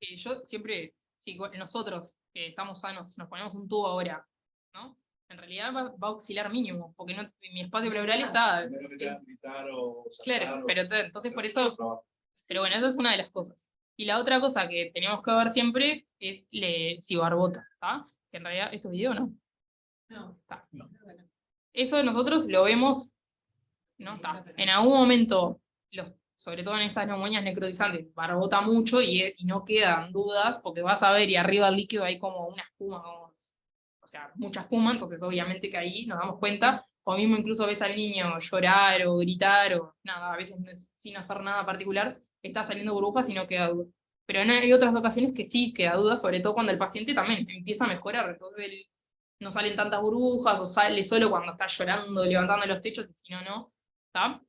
Yo siempre, si nosotros que estamos sanos, nos ponemos un tubo ahora, ¿no? En realidad va a oscilar mínimo, porque no, mi espacio pleural está... Claro, pero entonces por eso... Pero bueno, esa es una de las cosas. Y la otra cosa que tenemos que ver siempre es si barbota, ¿tá? Que en realidad, ¿esto es video no? No. Tá. Eso nosotros lo vemos, ¿no? Tá. En algún momento, sobre todo en estas neumonias necrotizantes, barbota mucho y no quedan dudas, porque vas a ver y arriba del líquido hay como una espuma, o sea, mucha espuma, entonces obviamente que ahí nos damos cuenta, o mismo incluso ves al niño llorar o gritar, o nada, a veces sin hacer nada particular, está saliendo burbujas y no queda duda. Pero hay otras ocasiones que sí queda duda, sobre todo cuando el paciente también empieza a mejorar, entonces no salen tantas burbujas, o sale solo cuando está llorando, levantando los techos, y si no, no. ¿Está?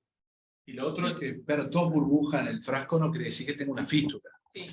Y lo otro es que ver dos burbujas en el frasco no quiere decir que tenga una fístula. Sí.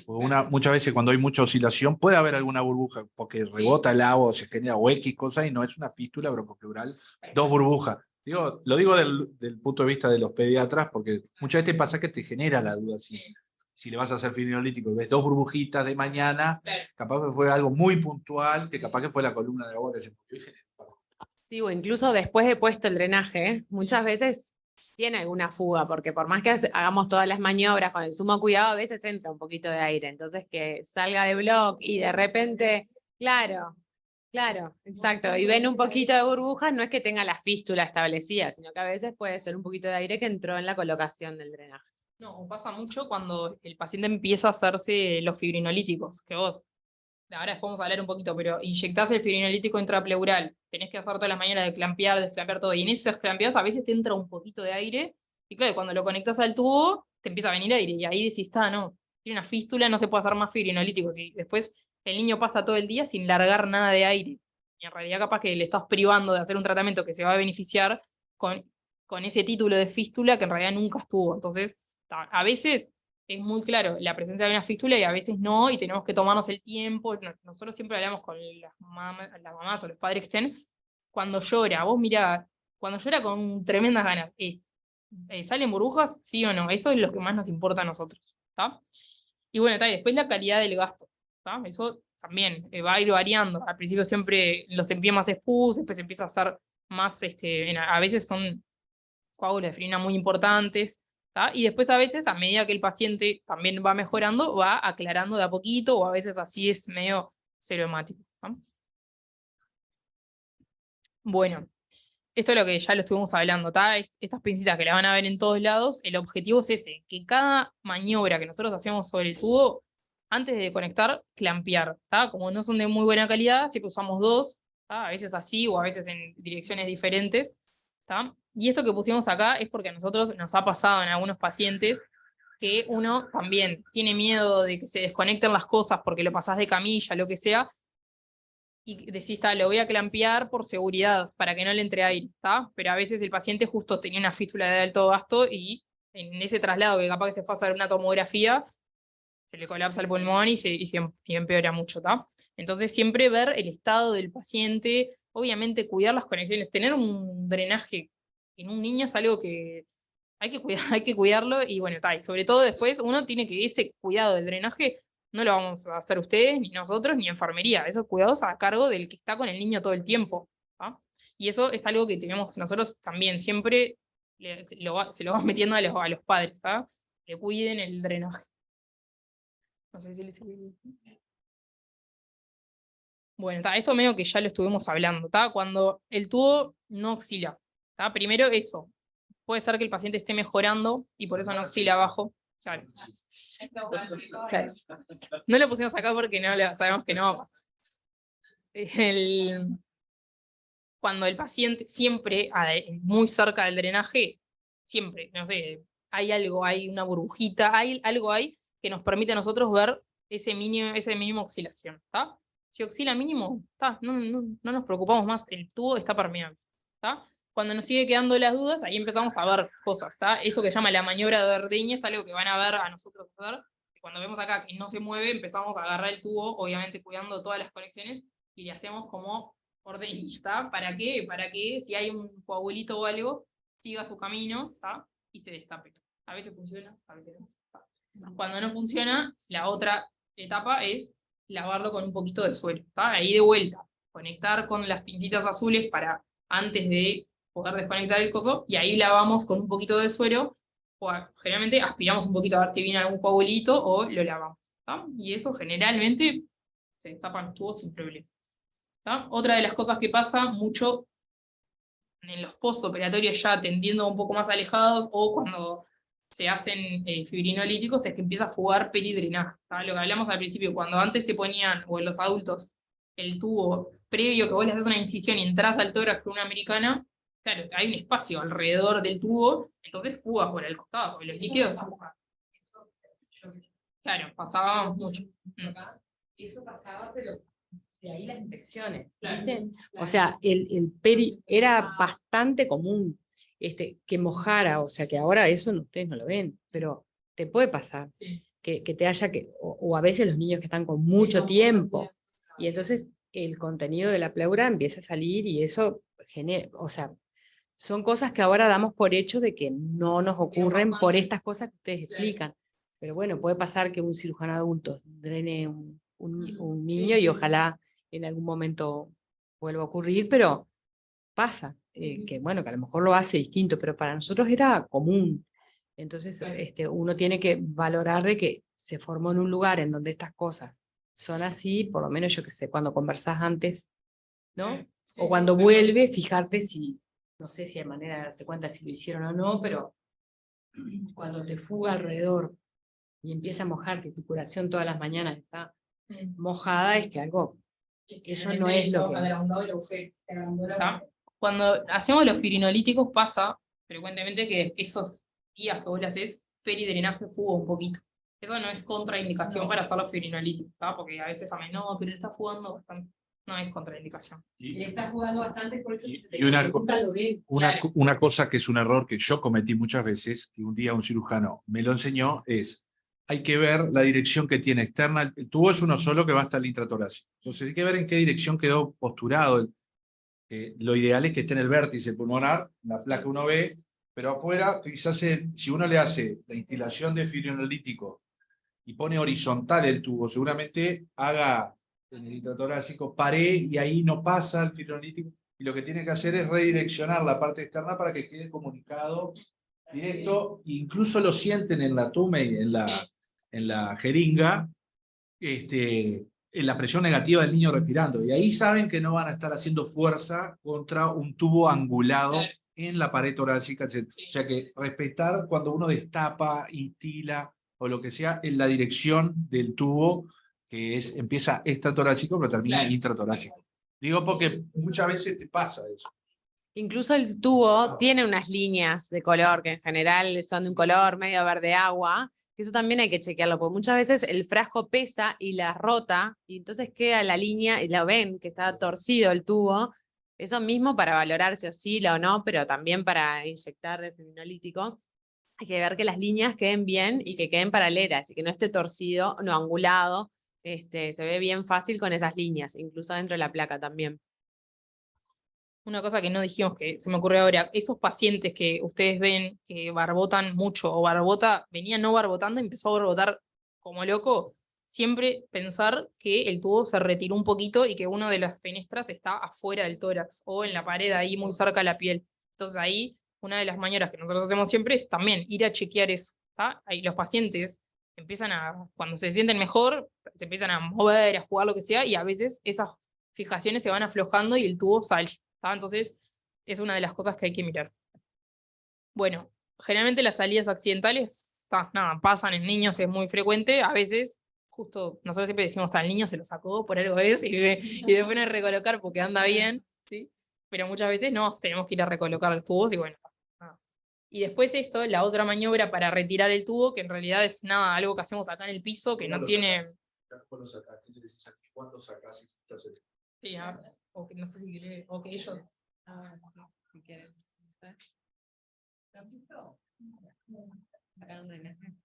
Muchas veces cuando hay mucha oscilación puede haber alguna burbuja, porque rebota el agua, se genera o X cosa y no es una fístula broncopleural, dos burbujas. Lo digo del punto de vista de los pediatras, porque muchas veces pasa que te genera la duda. Si le vas a hacer fibrinolytico y ves dos burbujitas de mañana, capaz que fue algo muy puntual, que capaz que fue la columna de agua que se movió y generó. Sí, o incluso después de puesto el drenaje, muchas veces tiene alguna fuga, porque por más que hagamos todas las maniobras con el sumo cuidado, a veces entra un poquito de aire, entonces que salga de bloc y de repente, claro, exacto, y ven un poquito de burbujas, no es que tenga la fístula establecida, sino que a veces puede ser un poquito de aire que entró en la colocación del drenaje. No, pasa mucho cuando el paciente empieza a hacerse los fibrinolíticos, que vos, ahora después vamos a hablar un poquito, pero inyectás el fibrinolítico intrapleural, tenés que hacer todas las maneras de clampear, desclampear todo, y en esas clampeadas a veces te entra un poquito de aire, y claro, cuando lo conectas al tubo, te empieza a venir aire, y ahí decís, no, tiene una fístula, no se puede hacer más fibrinolíticos, y después el niño pasa todo el día sin largar nada de aire, y en realidad capaz que le estás privando de hacer un tratamiento que se va a beneficiar con ese título de fístula que en realidad nunca estuvo, entonces a veces es muy claro la presencia de una fístula y a veces no, y tenemos que tomarnos el tiempo. Nosotros siempre hablamos con las mamás o los padres que estén, cuando llora, vos mirá, cuando llora con tremendas ganas, ¿salen burbujas? ¿Sí o no? Eso es lo que más nos importa a nosotros, ¿está? Y bueno, y después la calidad del gasto, ¿está? Eso también va a ir variando. Al principio siempre los envía más espus, después empieza a ser más, a veces son coágulos de fibrina muy importantes, ¿tá? Y después a veces, a medida que el paciente también va mejorando, va aclarando de a poquito, o a veces así es medio cerohemático, ¿tá? Bueno, esto es lo que ya lo estuvimos hablando, ¿tá? Estas pincitas que la van a ver en todos lados, el objetivo es ese, que cada maniobra que nosotros hacemos sobre el tubo, antes de conectar, clampear, ¿tá? Como no son de muy buena calidad, siempre usamos dos, ¿tá? A veces así o a veces en direcciones diferentes, ¿tá? Y esto que pusimos acá es porque a nosotros nos ha pasado en algunos pacientes que uno también tiene miedo de que se desconecten las cosas porque lo pasás de camilla, lo que sea, y decís, lo voy a clampear por seguridad, para que no le entre aire, ¿tá? Pero a veces el paciente justo tenía una fístula de alto gasto y en ese traslado que capaz que se fue a hacer una tomografía, se le colapsa el pulmón y empeora mucho, ¿tá? Entonces siempre ver el estado del paciente, obviamente cuidar las conexiones, tener un drenaje en un niño es algo que hay que cuidarlo, y bueno, y sobre todo después uno tiene que ese cuidado del drenaje no lo vamos a hacer ustedes, ni nosotros, ni enfermería, esos cuidados a cargo del que está con el niño todo el tiempo, ¿tá? Y eso es algo que tenemos nosotros también, siempre se lo vamos metiendo a los padres, ¿tá? Que cuiden el drenaje. No sé si les... Bueno, esto medio que ya lo estuvimos hablando, ¿tá? Cuando el tubo no oscila, ¿tá? Primero eso, puede ser que el paciente esté mejorando y por eso no oscila abajo. Claro. Claro. No lo pusimos acá porque sabemos que no va a pasar. Cuando el paciente siempre, muy cerca del drenaje, siempre, no sé, hay una burbujita, hay algo ahí que nos permite a nosotros ver esa mínima oscilación, ¿está? Si oscila mínimo, no nos preocupamos más, el tubo está permeable, ¿está? Cuando nos sigue quedando las dudas, ahí empezamos a ver cosas, ¿está? Eso que se llama la maniobra de ordeña es algo que van a ver a nosotros hacer, cuando vemos acá que no se mueve, empezamos a agarrar el tubo, obviamente cuidando todas las conexiones, y le hacemos como orden, ¿está? ¿Para qué? Para que si hay un coagulito o algo, siga su camino, ¿está? Y se destape. A veces funciona, a veces no. ¿Está? Cuando no funciona, la otra etapa es lavarlo con un poquito de suelo, ¿está? Ahí de vuelta, conectar con las pincitas azules para antes de poder desconectar el coso, y ahí lavamos con un poquito de suero, o generalmente aspiramos un poquito a ver si viene algún coagulito o lo lavamos, ¿tá? Y eso generalmente se destapan los tubos sin problema, ¿tá? Otra de las cosas que pasa mucho en los postoperatorios ya tendiendo un poco más alejados o cuando se hacen fibrinolíticos es que empieza a jugar peridrenaje, ¿tá? Lo que hablamos al principio, cuando antes se ponían, o en los adultos, el tubo previo que vos le haces una incisión y entras al tórax con una americana, claro, hay un espacio alrededor del tubo, entonces fuga por el costado, y los líquidos fugan. Claro, pasaba mucho. Eso pasaba, pero de ahí las infecciones, Claro. ¿viste? O sea, el peri era bastante común que mojara, o sea, que ahora eso ustedes no lo ven, pero te puede pasar Sí. que te haya o a veces los niños que están con mucho tiempo, y entonces el contenido de la pleura empieza a salir y eso genera, o sea, son cosas que ahora damos por hecho de que no nos ocurren por estas cosas que ustedes explican. Pero bueno, puede pasar que un cirujano adulto drene un niño y ojalá en algún momento vuelva a ocurrir, pero pasa, que bueno, que a lo mejor lo hace distinto, pero para nosotros era común. Entonces, uno tiene que valorar de que se formó en un lugar en donde estas cosas son así, por lo menos yo que sé, cuando conversás antes, ¿no? O cuando vuelve, fijarte si, no sé si hay manera de darse cuenta si lo hicieron o no, pero cuando te fuga alrededor y empieza a mojarte, tu curación todas las mañanas está mojada, es que algo, eso no es lo que... ¿Tá? Cuando hacemos los fibrinolíticos pasa frecuentemente que esos días que vos le haces, peridrenaje fuga un poquito. Eso no es contraindicación para hacer los fibrinolíticos, ¿tá? Porque a veces también, no, pero él está jugando bastante. No es contraindicación. Él está jugando bastante, por eso Y una cosa que es un error que yo cometí muchas veces, que un día un cirujano me lo enseñó, es hay que ver la dirección que tiene externa. El tubo es uno solo que va hasta el intratorácico. Entonces hay que ver en qué dirección quedó posturado. Lo ideal es que esté en el vértice pulmonar, la placa uno ve, pero afuera quizás si uno le hace la instilación de fibrinolítico y pone horizontal el tubo, seguramente haga en el intratorácico pared y ahí no pasa el fibrinolítico. Y lo que tiene que hacer es redireccionar la parte externa para que quede comunicado directo. Incluso lo sienten en la tuma y en la jeringa, en la presión negativa del niño respirando. Y ahí saben que no van a estar haciendo fuerza contra un tubo angulado en la pared torácica. O sea que respetar cuando uno destapa, instila o lo que sea en la dirección del tubo, que empieza extratorácico pero termina intratorácico. Digo porque muchas veces te pasa eso. Incluso el tubo tiene unas líneas de color que en general son de un color medio verde agua, que eso también hay que chequearlo, porque muchas veces el frasco pesa y la rota, y entonces queda la línea, y la ven que está torcido el tubo. Eso mismo para valorar si oscila o no, pero también para inyectar el fibrinolítico. Hay que ver que las líneas queden bien y que queden paralelas, y que no esté torcido, no angulado. Se ve bien fácil con esas líneas, incluso dentro de la placa también. Una cosa que no dijimos que se me ocurrió ahora, esos pacientes que ustedes ven que barbotan mucho o venía no barbotando y empezó a barbotar como loco, siempre pensar que el tubo se retiró un poquito y que una de las fenestras está afuera del tórax o en la pared ahí muy cerca de la piel. Entonces ahí una de las maniobras que nosotros hacemos siempre es también ir a chequear eso, ¿tá? Ahí los pacientes empiezan cuando se sienten mejor, se empiezan a mover, a jugar, lo que sea, y a veces esas fijaciones se van aflojando y el tubo sale. Entonces, es una de las cosas que hay que mirar. Bueno, generalmente las salidas accidentales, nada, pasan en niños, es muy frecuente. A veces, justo, nosotros siempre decimos, el niño se lo sacó, por algo es, y después no hay recolocar porque anda bien, ¿sí? Pero muchas veces no, tenemos que ir a recolocar los tubos y bueno, nada. Y después la otra maniobra para retirar el tubo, que en realidad es nada, algo que hacemos acá en el piso, que no tiene... ¿Cuándo sacás? Sí, o que no sé si quiere, o que ellos... no, si quieren. ¿Lo has visto? Acá un drenaje.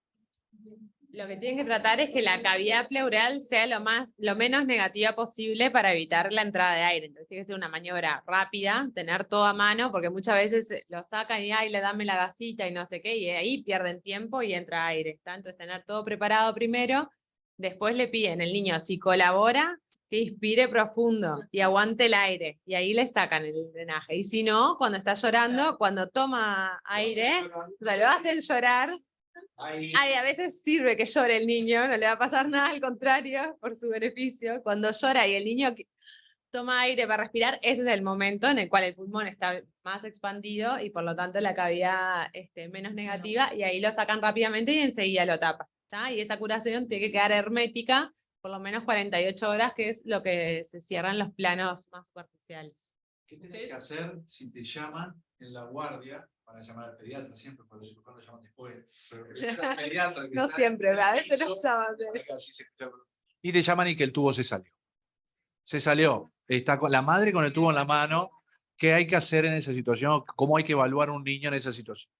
Lo que tienen que tratar es que la cavidad pleural sea lo menos negativa posible para evitar la entrada de aire. Entonces tiene que ser una maniobra rápida, tener todo a mano, porque muchas veces lo sacan y le dame la gasita y no sé qué, y ahí pierden tiempo y entra aire. Entonces tener todo preparado primero, después le piden al niño si colabora, que inspire profundo y aguante el aire, y ahí le sacan el drenaje. Y si no, cuando está llorando, cuando toma aire, o sea, lo hacen llorar. Ay, a veces sirve que llore el niño, no le va a pasar nada, al contrario, por su beneficio. Cuando llora y el niño toma aire para respirar, ese es el momento en el cual el pulmón está más expandido y por lo tanto la cavidad menos negativa, y ahí lo sacan rápidamente y enseguida lo tapan. ¿Tá? Y esa curación tiene que quedar hermética por lo menos 48 horas, que es lo que se cierran los planos más superficiales. ¿Qué tenés que hacer si te llaman en la guardia? Para llamar al pediatra siempre, porque los cirujanos lo llaman después. Pero el pediatra que No está siempre, en el a veces piso, nos llaman. acá sí se escucha. Y te llaman y que el tubo se salió. Se salió. Está con la madre con el tubo en la mano. ¿Qué hay que hacer en esa situación? ¿Cómo hay que evaluar a un niño en esa situación?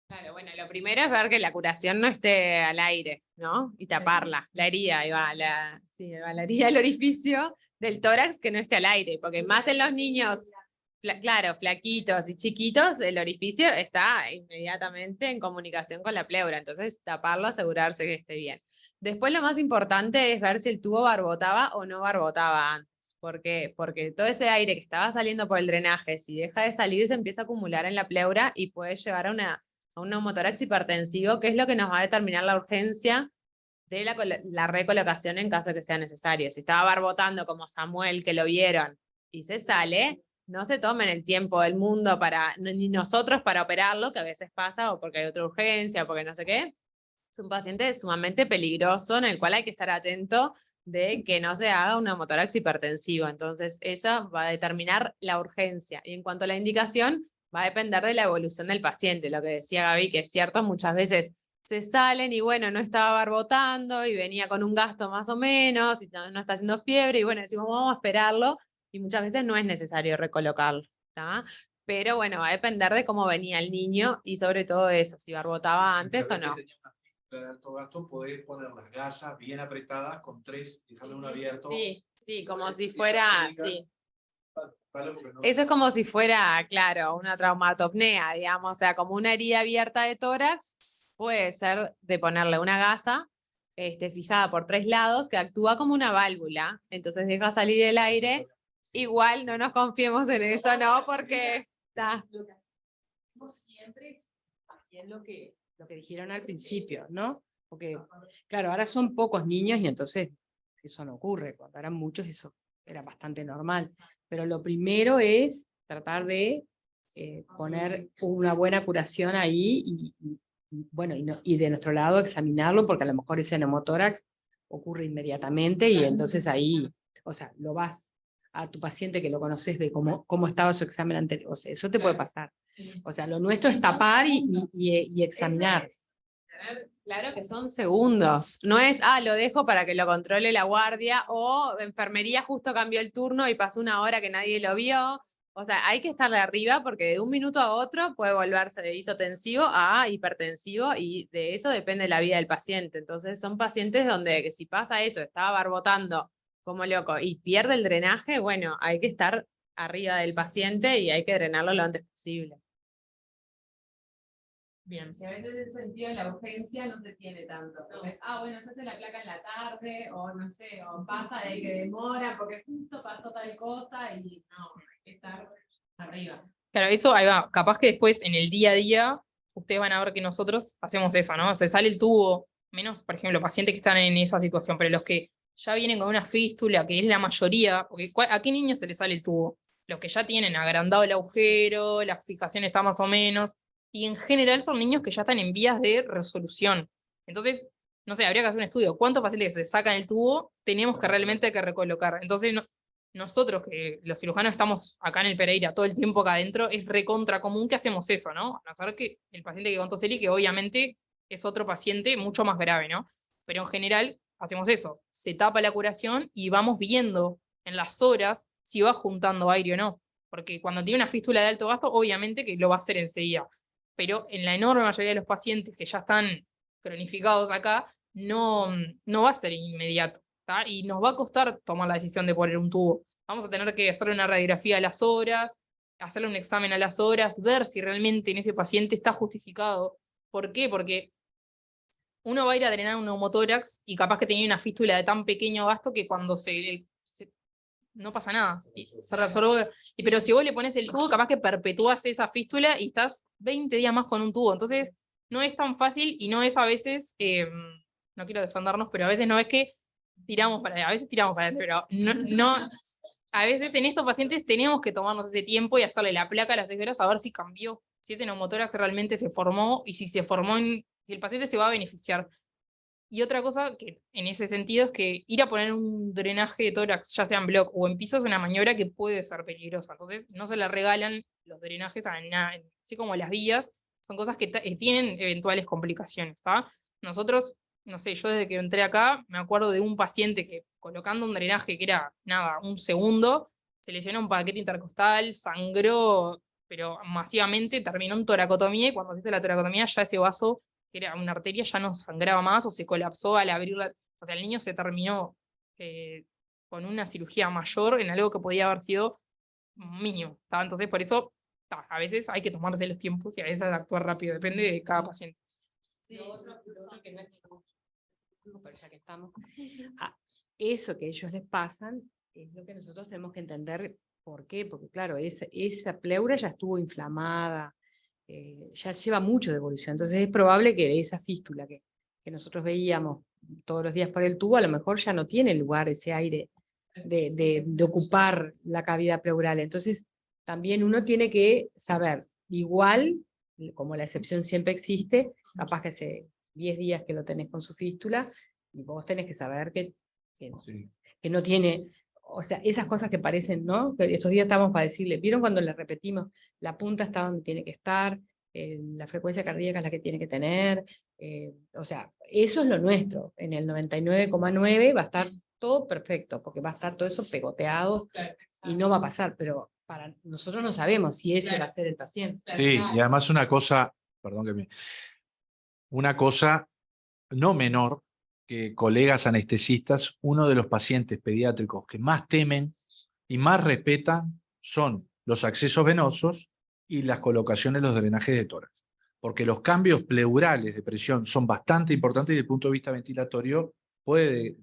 Claro, bueno, lo primero es ver que la curación no esté al aire, ¿no? Y taparla, la herida, ahí va, sí, ahí va la herida, el orificio del tórax que no esté al aire, porque más en los niños, claro, flaquitos y chiquitos, el orificio está inmediatamente en comunicación con la pleura, entonces taparlo, asegurarse que esté bien. Después lo más importante es ver si el tubo barbotaba o no barbotaba antes. ¿Por qué? Porque todo ese aire que estaba saliendo por el drenaje, si deja de salir, se empieza a acumular en la pleura y puede llevar a un neumotórax hipertensivo, que es lo que nos va a determinar la urgencia de la recolocación en caso de que sea necesario. Si estaba barbotando como Samuel, que lo vieron, y se sale, no se tomen el tiempo del mundo ni nosotros para operarlo, que a veces pasa, o porque hay otra urgencia, o porque no sé qué. Es un paciente sumamente peligroso en el cual hay que estar atento de que no se haga un neumotórax hipertensivo. Entonces, eso va a determinar la urgencia. Y en cuanto a la indicación, va a depender de la evolución del paciente. Lo que decía Gaby, que es cierto, muchas veces se salen y bueno, no estaba barbotando y venía con un gasto más o menos, y no está haciendo fiebre, y bueno, decimos, vamos a esperarlo, y muchas veces no es necesario recolocarlo, ¿tá? Pero bueno, va a depender de cómo venía el niño y sobre todo eso, si barbotaba antes o no. De alto gasto, podés poner las gasas bien apretadas con 3 y dejarle uno abierto. Sí, sí, como si fuera, técnica, sí. no. Eso es como si fuera, claro, una traumatopnea, digamos, o sea, como una herida abierta de tórax, puede ser de ponerle una gasa fijada por 3 lados que actúa como una válvula, entonces deja salir el aire. Igual no nos confiemos en eso, ¿no? Porque está. Lo que hacemos siempre es hacer lo que dijeron al principio, ¿no? Porque, claro, ahora son pocos niños y entonces eso no ocurre. Cuando eran muchos eso era bastante normal. Pero lo primero es tratar de poner una buena curación ahí bueno, y de nuestro lado examinarlo, porque a lo mejor ese neumotórax ocurre inmediatamente y entonces ahí, o sea, lo vas a tu paciente que lo conoces de cómo estaba su examen anterior. O sea, eso te puede pasar. O sea, lo nuestro es tapar y examinar. Claro que son segundos, no es, lo dejo para que lo controle la guardia, o enfermería justo cambió el turno y pasó una hora que nadie lo vio. O sea, hay que estarle arriba porque de un minuto a otro puede volverse de isotensivo a hipertensivo y de eso depende la vida del paciente. Entonces son pacientes donde que si pasa eso, estaba barbotando como loco y pierde el drenaje, bueno, hay que estar arriba del paciente y hay que drenarlo lo antes posible. Bien. Que a veces el sentido de la urgencia no se tiene tanto. No es, bueno, se hace la placa en la tarde, o no sé, o pasa de que demora, porque justo pasó tal cosa, y no, hay que estar arriba. Claro, eso ahí va. Capaz que después en el día a día, ustedes van a ver que nosotros hacemos eso, ¿no? Se sale el tubo, menos, por ejemplo, pacientes que están en esa situación, pero los que ya vienen con una fístula, que es la mayoría, porque ¿a qué niño se le sale el tubo? Los que ya tienen agrandado el agujero, la fijación está más o menos, y en general son niños que ya están en vías de resolución. Entonces, no sé, habría que hacer un estudio. ¿Cuántos pacientes que se sacan el tubo tenemos que realmente que recolocar? Entonces, nosotros que los cirujanos estamos acá en el Pereira todo el tiempo acá adentro, es recontra común que hacemos eso, ¿no? A saber que el paciente que contó Celi, que obviamente es otro paciente mucho más grave, ¿no? Pero en general hacemos eso, se tapa la curación y vamos viendo en las horas si va juntando aire o no. Porque cuando tiene una fístula de alto gasto, obviamente que lo va a hacer enseguida. Pero en la enorme mayoría de los pacientes que ya están cronificados acá, no va a ser inmediato, ¿tá? Y nos va a costar tomar la decisión de poner un tubo. Vamos a tener que hacerle una radiografía a las horas, hacerle un examen a las horas, ver si realmente en ese paciente está justificado. ¿Por qué? Porque uno va a ir a drenar un neumotórax y capaz que tenía una fístula de tan pequeño gasto que cuando no pasa nada, y se reabsorbe. Pero si vos le pones el tubo, capaz que perpetúas esa fístula y estás 20 días más con un tubo. Entonces, no es tan fácil y no es a veces, no quiero defendernos, pero a veces no es que a veces tiramos para adentro, pero a veces en estos pacientes tenemos que tomarnos ese tiempo y hacerle la placa a las 6 horas a ver si cambió, si ese neumotórax realmente se formó y si se formó, si el paciente se va a beneficiar. Y otra cosa que en ese sentido es que ir a poner un drenaje de tórax, ya sea en block o en piso, es una maniobra que puede ser peligrosa. Entonces, no se le regalan los drenajes a nadie. Así como las vías, son cosas que tienen eventuales complicaciones. ¿Tá? Nosotros, no sé, yo desde que entré acá, me acuerdo de un paciente que colocando un drenaje que era, nada, un segundo, se lesionó un paquete intercostal, sangró, pero masivamente, terminó en toracotomía y cuando se hizo la toracotomía ya ese vaso que era una arteria, ya no sangraba más o se colapsó al abrirla. O sea, el niño se terminó con una cirugía mayor en algo que podía haber sido mínimo. ¿Tá? Entonces, por eso, a veces hay que tomarse los tiempos y a veces actuar rápido, depende de cada paciente. Lo otro que no es pero ya que estamos, eso que ellos les pasan es lo que nosotros tenemos que entender por qué, porque claro, esa pleura ya estuvo inflamada, ya lleva mucho de evolución, entonces es probable que esa fístula que nosotros veíamos todos los días por el tubo, a lo mejor ya no tiene lugar ese aire de ocupar la cavidad pleural, entonces también uno tiene que saber, igual, como la excepción siempre existe, capaz que hace 10 días que lo tenés con su fístula, y vos tenés que saber que no tiene, o sea, esas cosas que parecen, ¿no? Que estos días estamos para decirle, ¿vieron cuando le repetimos? La punta está donde tiene que estar, la frecuencia cardíaca es la que tiene que tener, o sea, eso es lo nuestro, en el 99,9 va a estar todo perfecto, porque va a estar todo eso pegoteado y no va a pasar, pero para nosotros no sabemos si ese va a ser el paciente. Sí, y además una cosa, una cosa no menor, que colegas anestesistas, uno de los pacientes pediátricos que más temen y más respetan son los accesos venosos y las colocaciones de los drenajes de tórax. Porque los cambios pleurales de presión son bastante importantes y desde el punto de vista ventilatorio puede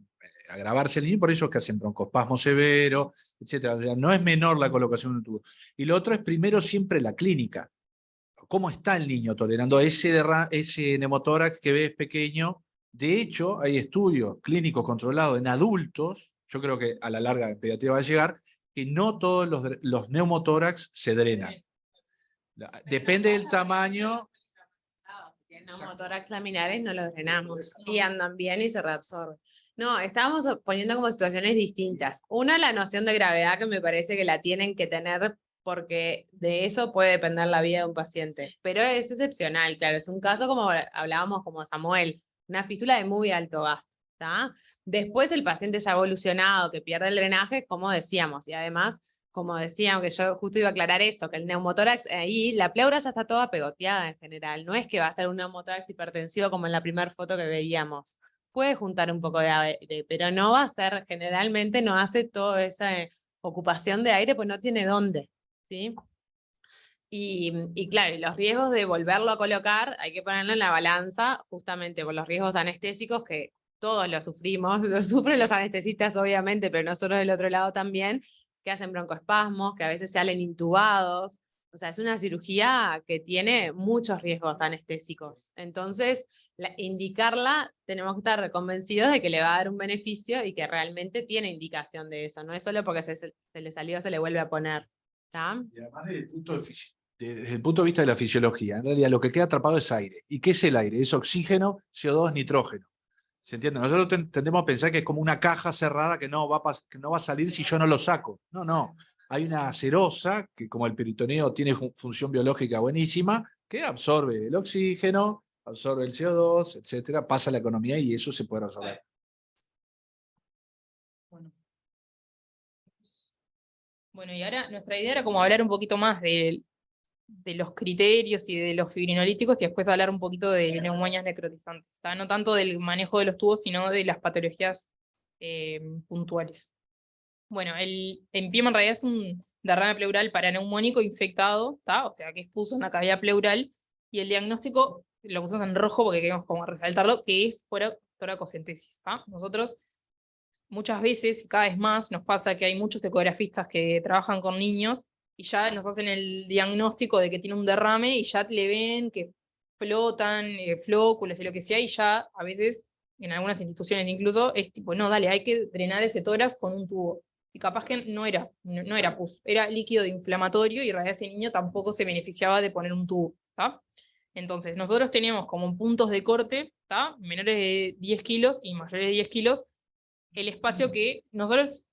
agravarse el niño, por eso es que hacen broncoespasmo severo, etc. O sea, no es menor la colocación de un tubo. Y lo otro es primero siempre la clínica. ¿Cómo está el niño tolerando ese neumotórax que ves pequeño? De hecho, hay estudios clínicos controlados en adultos, yo creo que a la larga en pediatría va a llegar, que no todos los neumotórax se drenan. Depende del tamaño. Si tienen neumotórax laminares no los drenamos y andan bien y se reabsorben. No, estábamos poniendo como situaciones distintas. Una, la noción de gravedad que me parece que la tienen que tener porque de eso puede depender la vida de un paciente. Pero es excepcional, claro, es un caso como hablábamos como Samuel, una fístula de muy alto gasto. ¿Tá? Después el paciente ya evolucionado que pierde el drenaje, como decíamos, y además como decíamos, que yo justo iba a aclarar eso, que el neumotórax ahí, la pleura ya está toda pegoteada en general, no es que va a ser un neumotórax hipertensivo como en la primera foto que veíamos, puede juntar un poco de aire, pero no va a ser, generalmente no hace toda esa ocupación de aire, pues no tiene dónde, ¿sí? Y claro, y los riesgos de volverlo a colocar hay que ponerlo en la balanza justamente por los riesgos anestésicos que todos lo sufrimos, lo sufren los anestesistas obviamente, pero nosotros del otro lado también, que hacen broncoespasmos, que a veces salen intubados. O sea, es una cirugía que tiene muchos riesgos anestésicos. Entonces, indicarla, tenemos que estar convencidos de que le va a dar un beneficio y que realmente tiene indicación de eso. No es solo porque se le salió, se le vuelve a poner. ¿Tá? Y además desde el punto de vista de la fisiología, en realidad lo que queda atrapado es aire. ¿Y qué es el aire? Es oxígeno, CO2, nitrógeno. ¿Se entiende? Nosotros tendemos a pensar que es como una caja cerrada que no va a salir si yo no lo saco. No, no. Hay una cerosa que, como el peritoneo tiene función biológica buenísima, que absorbe el oxígeno, absorbe el CO2, etcétera, pasa la economía y eso se puede resolver. Bueno, y ahora nuestra idea era como hablar un poquito más de los criterios y de los fibrinolíticos, y después hablar un poquito de neumonias necrotizantes, ¿está? No tanto del manejo de los tubos, sino de las patologías puntuales. Bueno, el empiema en realidad es un derrame pleural paraneumónico infectado, ¿está? O sea, que expuso una cavidad pleural, y el diagnóstico lo pusimos en rojo porque queremos como resaltarlo, que es por toracocentesis, ¿está? Nosotros muchas veces, y cada vez más, nos pasa que hay muchos ecografistas que trabajan con niños y ya nos hacen el diagnóstico de que tiene un derrame y ya le ven que flotan flóculos y lo que sea, y ya a veces, en algunas instituciones incluso, es tipo, no, dale, hay que drenar ese tórax con un tubo. Y capaz que no era pus, era líquido de inflamatorio, y en realidad ese niño tampoco se beneficiaba de poner un tubo, ¿está? Entonces, nosotros teníamos como puntos de corte, ¿está? Menores de 10 kilos y mayores de 10 kilos, el espacio que nosotros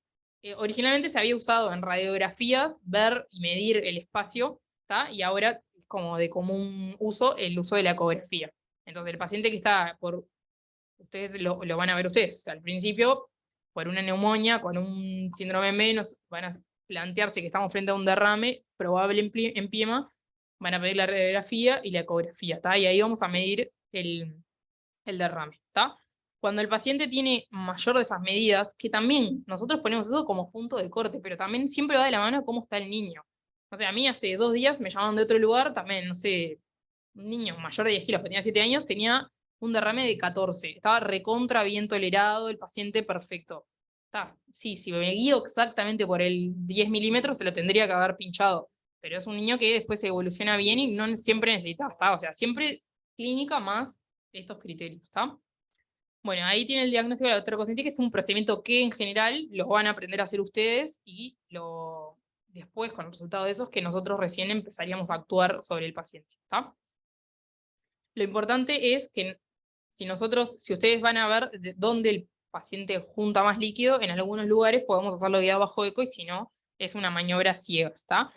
originalmente se había usado en radiografías, ver y medir el espacio, ¿tá? Y ahora es como de común uso el uso de la ecografía. Entonces el paciente que está ustedes lo van a ver ustedes, al principio, por una neumonía, con un síndrome menos, van a plantearse que estamos frente a un derrame probable empiema, van a pedir la radiografía y la ecografía, ¿tá? Y ahí vamos a medir el derrame, ¿tá? Cuando el paciente tiene mayor de esas medidas, que también nosotros ponemos eso como punto de corte, pero también siempre va de la mano a cómo está el niño. O sea, a mí hace 2 días me llamaron de otro lugar, también, no sé, un niño mayor de 10 kilos que tenía 7 años, tenía un derrame de 14, estaba recontra bien tolerado, el paciente perfecto. Está, sí, si me guío exactamente por el 10 milímetros, se lo tendría que haber pinchado, pero es un niño que después evoluciona bien y no siempre necesita, ¿está? O sea, siempre clínica más estos criterios, ¿está? Bueno, ahí tiene el diagnóstico de la toracocentesis, que es un procedimiento que en general los van a aprender a hacer ustedes, y después, con el resultado de eso, es que nosotros recién empezaríamos a actuar sobre el paciente, ¿está? Lo importante es que si ustedes van a ver dónde el paciente junta más líquido, en algunos lugares podemos hacerlo guiado bajo eco, y si no, es una maniobra ciega, ¿está?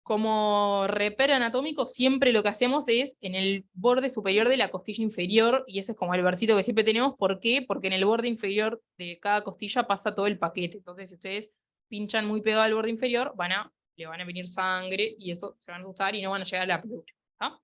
Como reper anatómico, siempre lo que hacemos es en el borde superior de la costilla inferior, y ese es como el versito que siempre tenemos. ¿Por qué? Porque en el borde inferior de cada costilla pasa todo el paquete. Entonces, si ustedes pinchan muy pegado al borde inferior, le van a venir sangre, y eso se van a asustar y no van a llegar a la pleura, ¿tá?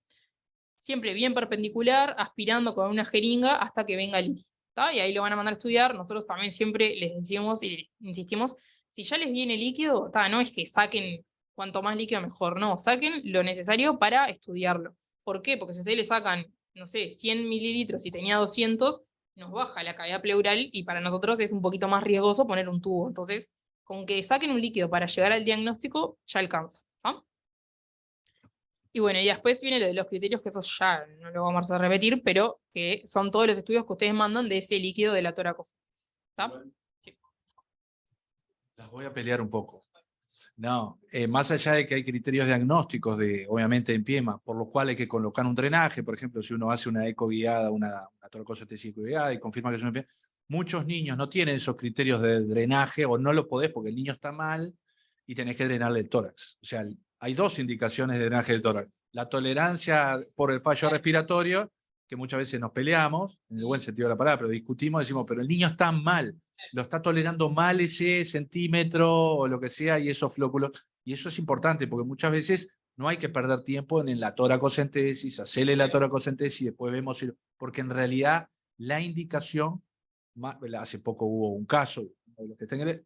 Siempre bien perpendicular, aspirando con una jeringa hasta que venga el líquido, ¿tá? Y ahí lo van a mandar a estudiar. Nosotros también siempre les decimos y insistimos, si ya les viene líquido, ¿tá? No es que saquen cuanto más líquido mejor, no, saquen lo necesario para estudiarlo. ¿Por qué? Porque si ustedes le sacan, no sé, 100 mililitros y tenía 200, nos baja la cavidad pleural, y para nosotros es un poquito más riesgoso poner un tubo. Entonces, con que saquen un líquido para llegar al diagnóstico, ya alcanza, ¿tá? Y bueno, y después viene lo de los criterios, que eso ya no lo vamos a repetir, pero que son todos los estudios que ustedes mandan de ese líquido de la toracocentesis, ¿tá? Sí. Las voy a pelear un poco. No, más allá de que hay criterios diagnósticos de, obviamente, empiema, por los cuales hay que colocar un drenaje. Por ejemplo, si uno hace una eco guiada, una toracocentesis guiada, y confirma que es un empiema, muchos niños no tienen esos criterios de drenaje, o no lo podés porque el niño está mal y tenés que drenarle el tórax. O sea, hay 2 indicaciones de drenaje del tórax: la tolerancia por el fallo respiratorio, que muchas veces nos peleamos, en el buen sentido de la palabra, pero discutimos, decimos, pero el niño está mal, lo está tolerando mal ese centímetro o lo que sea, y esos flóculos. Y eso es importante, porque muchas veces no hay que perder tiempo en la toracocentesis, hacerle la toracocentesis y después vemos, porque en realidad la indicación, hace poco hubo un caso,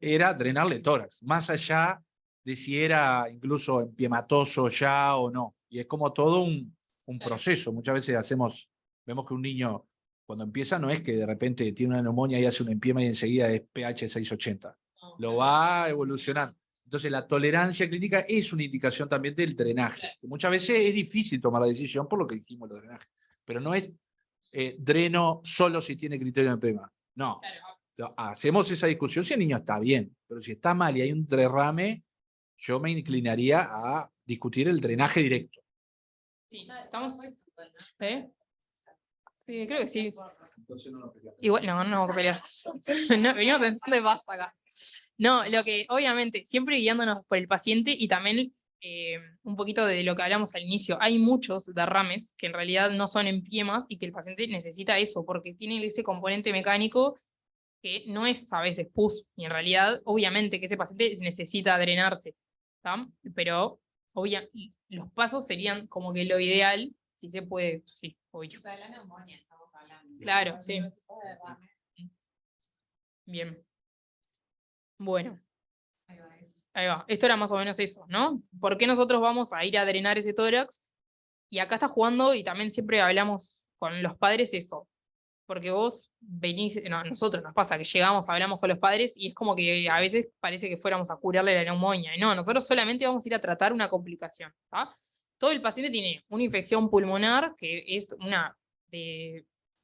era drenarle el tórax, más allá de si era incluso empiematoso ya o no. Y es como todo un proceso. Muchas veces vemos que un niño, cuando empieza, no es que de repente tiene una neumonía y hace un empiema y enseguida es pH 680. Lo va evolucionando. Entonces, la tolerancia clínica es una indicación también del drenaje. Que muchas veces es difícil tomar la decisión por lo que dijimos, los drenajes. Pero no es dreno solo si tiene criterio de empiema. No. Hacemos esa discusión si el niño está bien. Pero si está mal y hay un derrame, yo me inclinaría a discutir el drenaje directo. Sí, estamos. Sí, creo que sí. Entonces no nos peleamos. Igual, no nos vamos a pelear. No, venimos pensando de más acá. No, lo que, obviamente, siempre guiándonos por el paciente, y también un poquito de lo que hablamos al inicio. Hay muchos derrames que en realidad no son empiemas y que el paciente necesita eso, porque tiene ese componente mecánico que no es a veces pus, y en realidad, obviamente, que ese paciente necesita drenarse, ¿tá? Pero los pasos serían como que lo ideal, si se puede, sí, obvio. De la neumonía estamos hablando. Claro, sí. Bien. Bueno. Ahí va. Esto era más o menos eso, ¿no? ¿Por qué nosotros vamos a ir a drenar ese tórax? Y acá está jugando, y también siempre hablamos con los padres eso. Porque vos venís, no, a nosotros nos pasa que llegamos, hablamos con los padres y es como que a veces parece que fuéramos a curarle la neumonía. Y no, nosotros solamente vamos a ir a tratar una complicación. ¿Tá? Todo el paciente tiene una infección pulmonar que es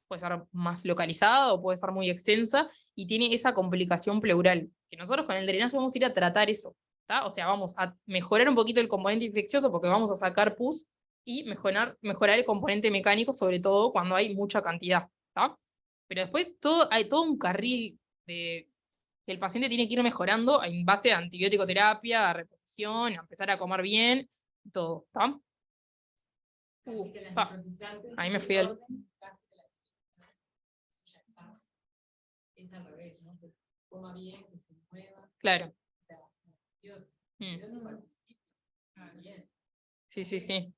puede ser más localizada o puede ser muy extensa y tiene esa complicación pleural. Que nosotros con el drenaje vamos a ir a tratar eso. ¿Tá? O sea, vamos a mejorar un poquito el componente infeccioso porque vamos a sacar pus y mejorar el componente mecánico, sobre todo cuando hay mucha cantidad. ¿Tá? Pero después hay todo un carril que el paciente tiene que ir mejorando en base a antibiótico terapia, a reposición, a empezar a comer bien, todo. ¿Tá? Ahí me fui al... Es al revés, ¿no? Que coma bien, que se mueva. Claro. Mm. Sí, sí, sí.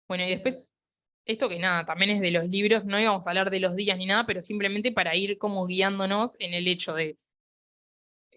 Bueno, y después, esto que nada, también es de los libros, no íbamos a hablar de los días ni nada, pero simplemente para ir como guiándonos en el hecho de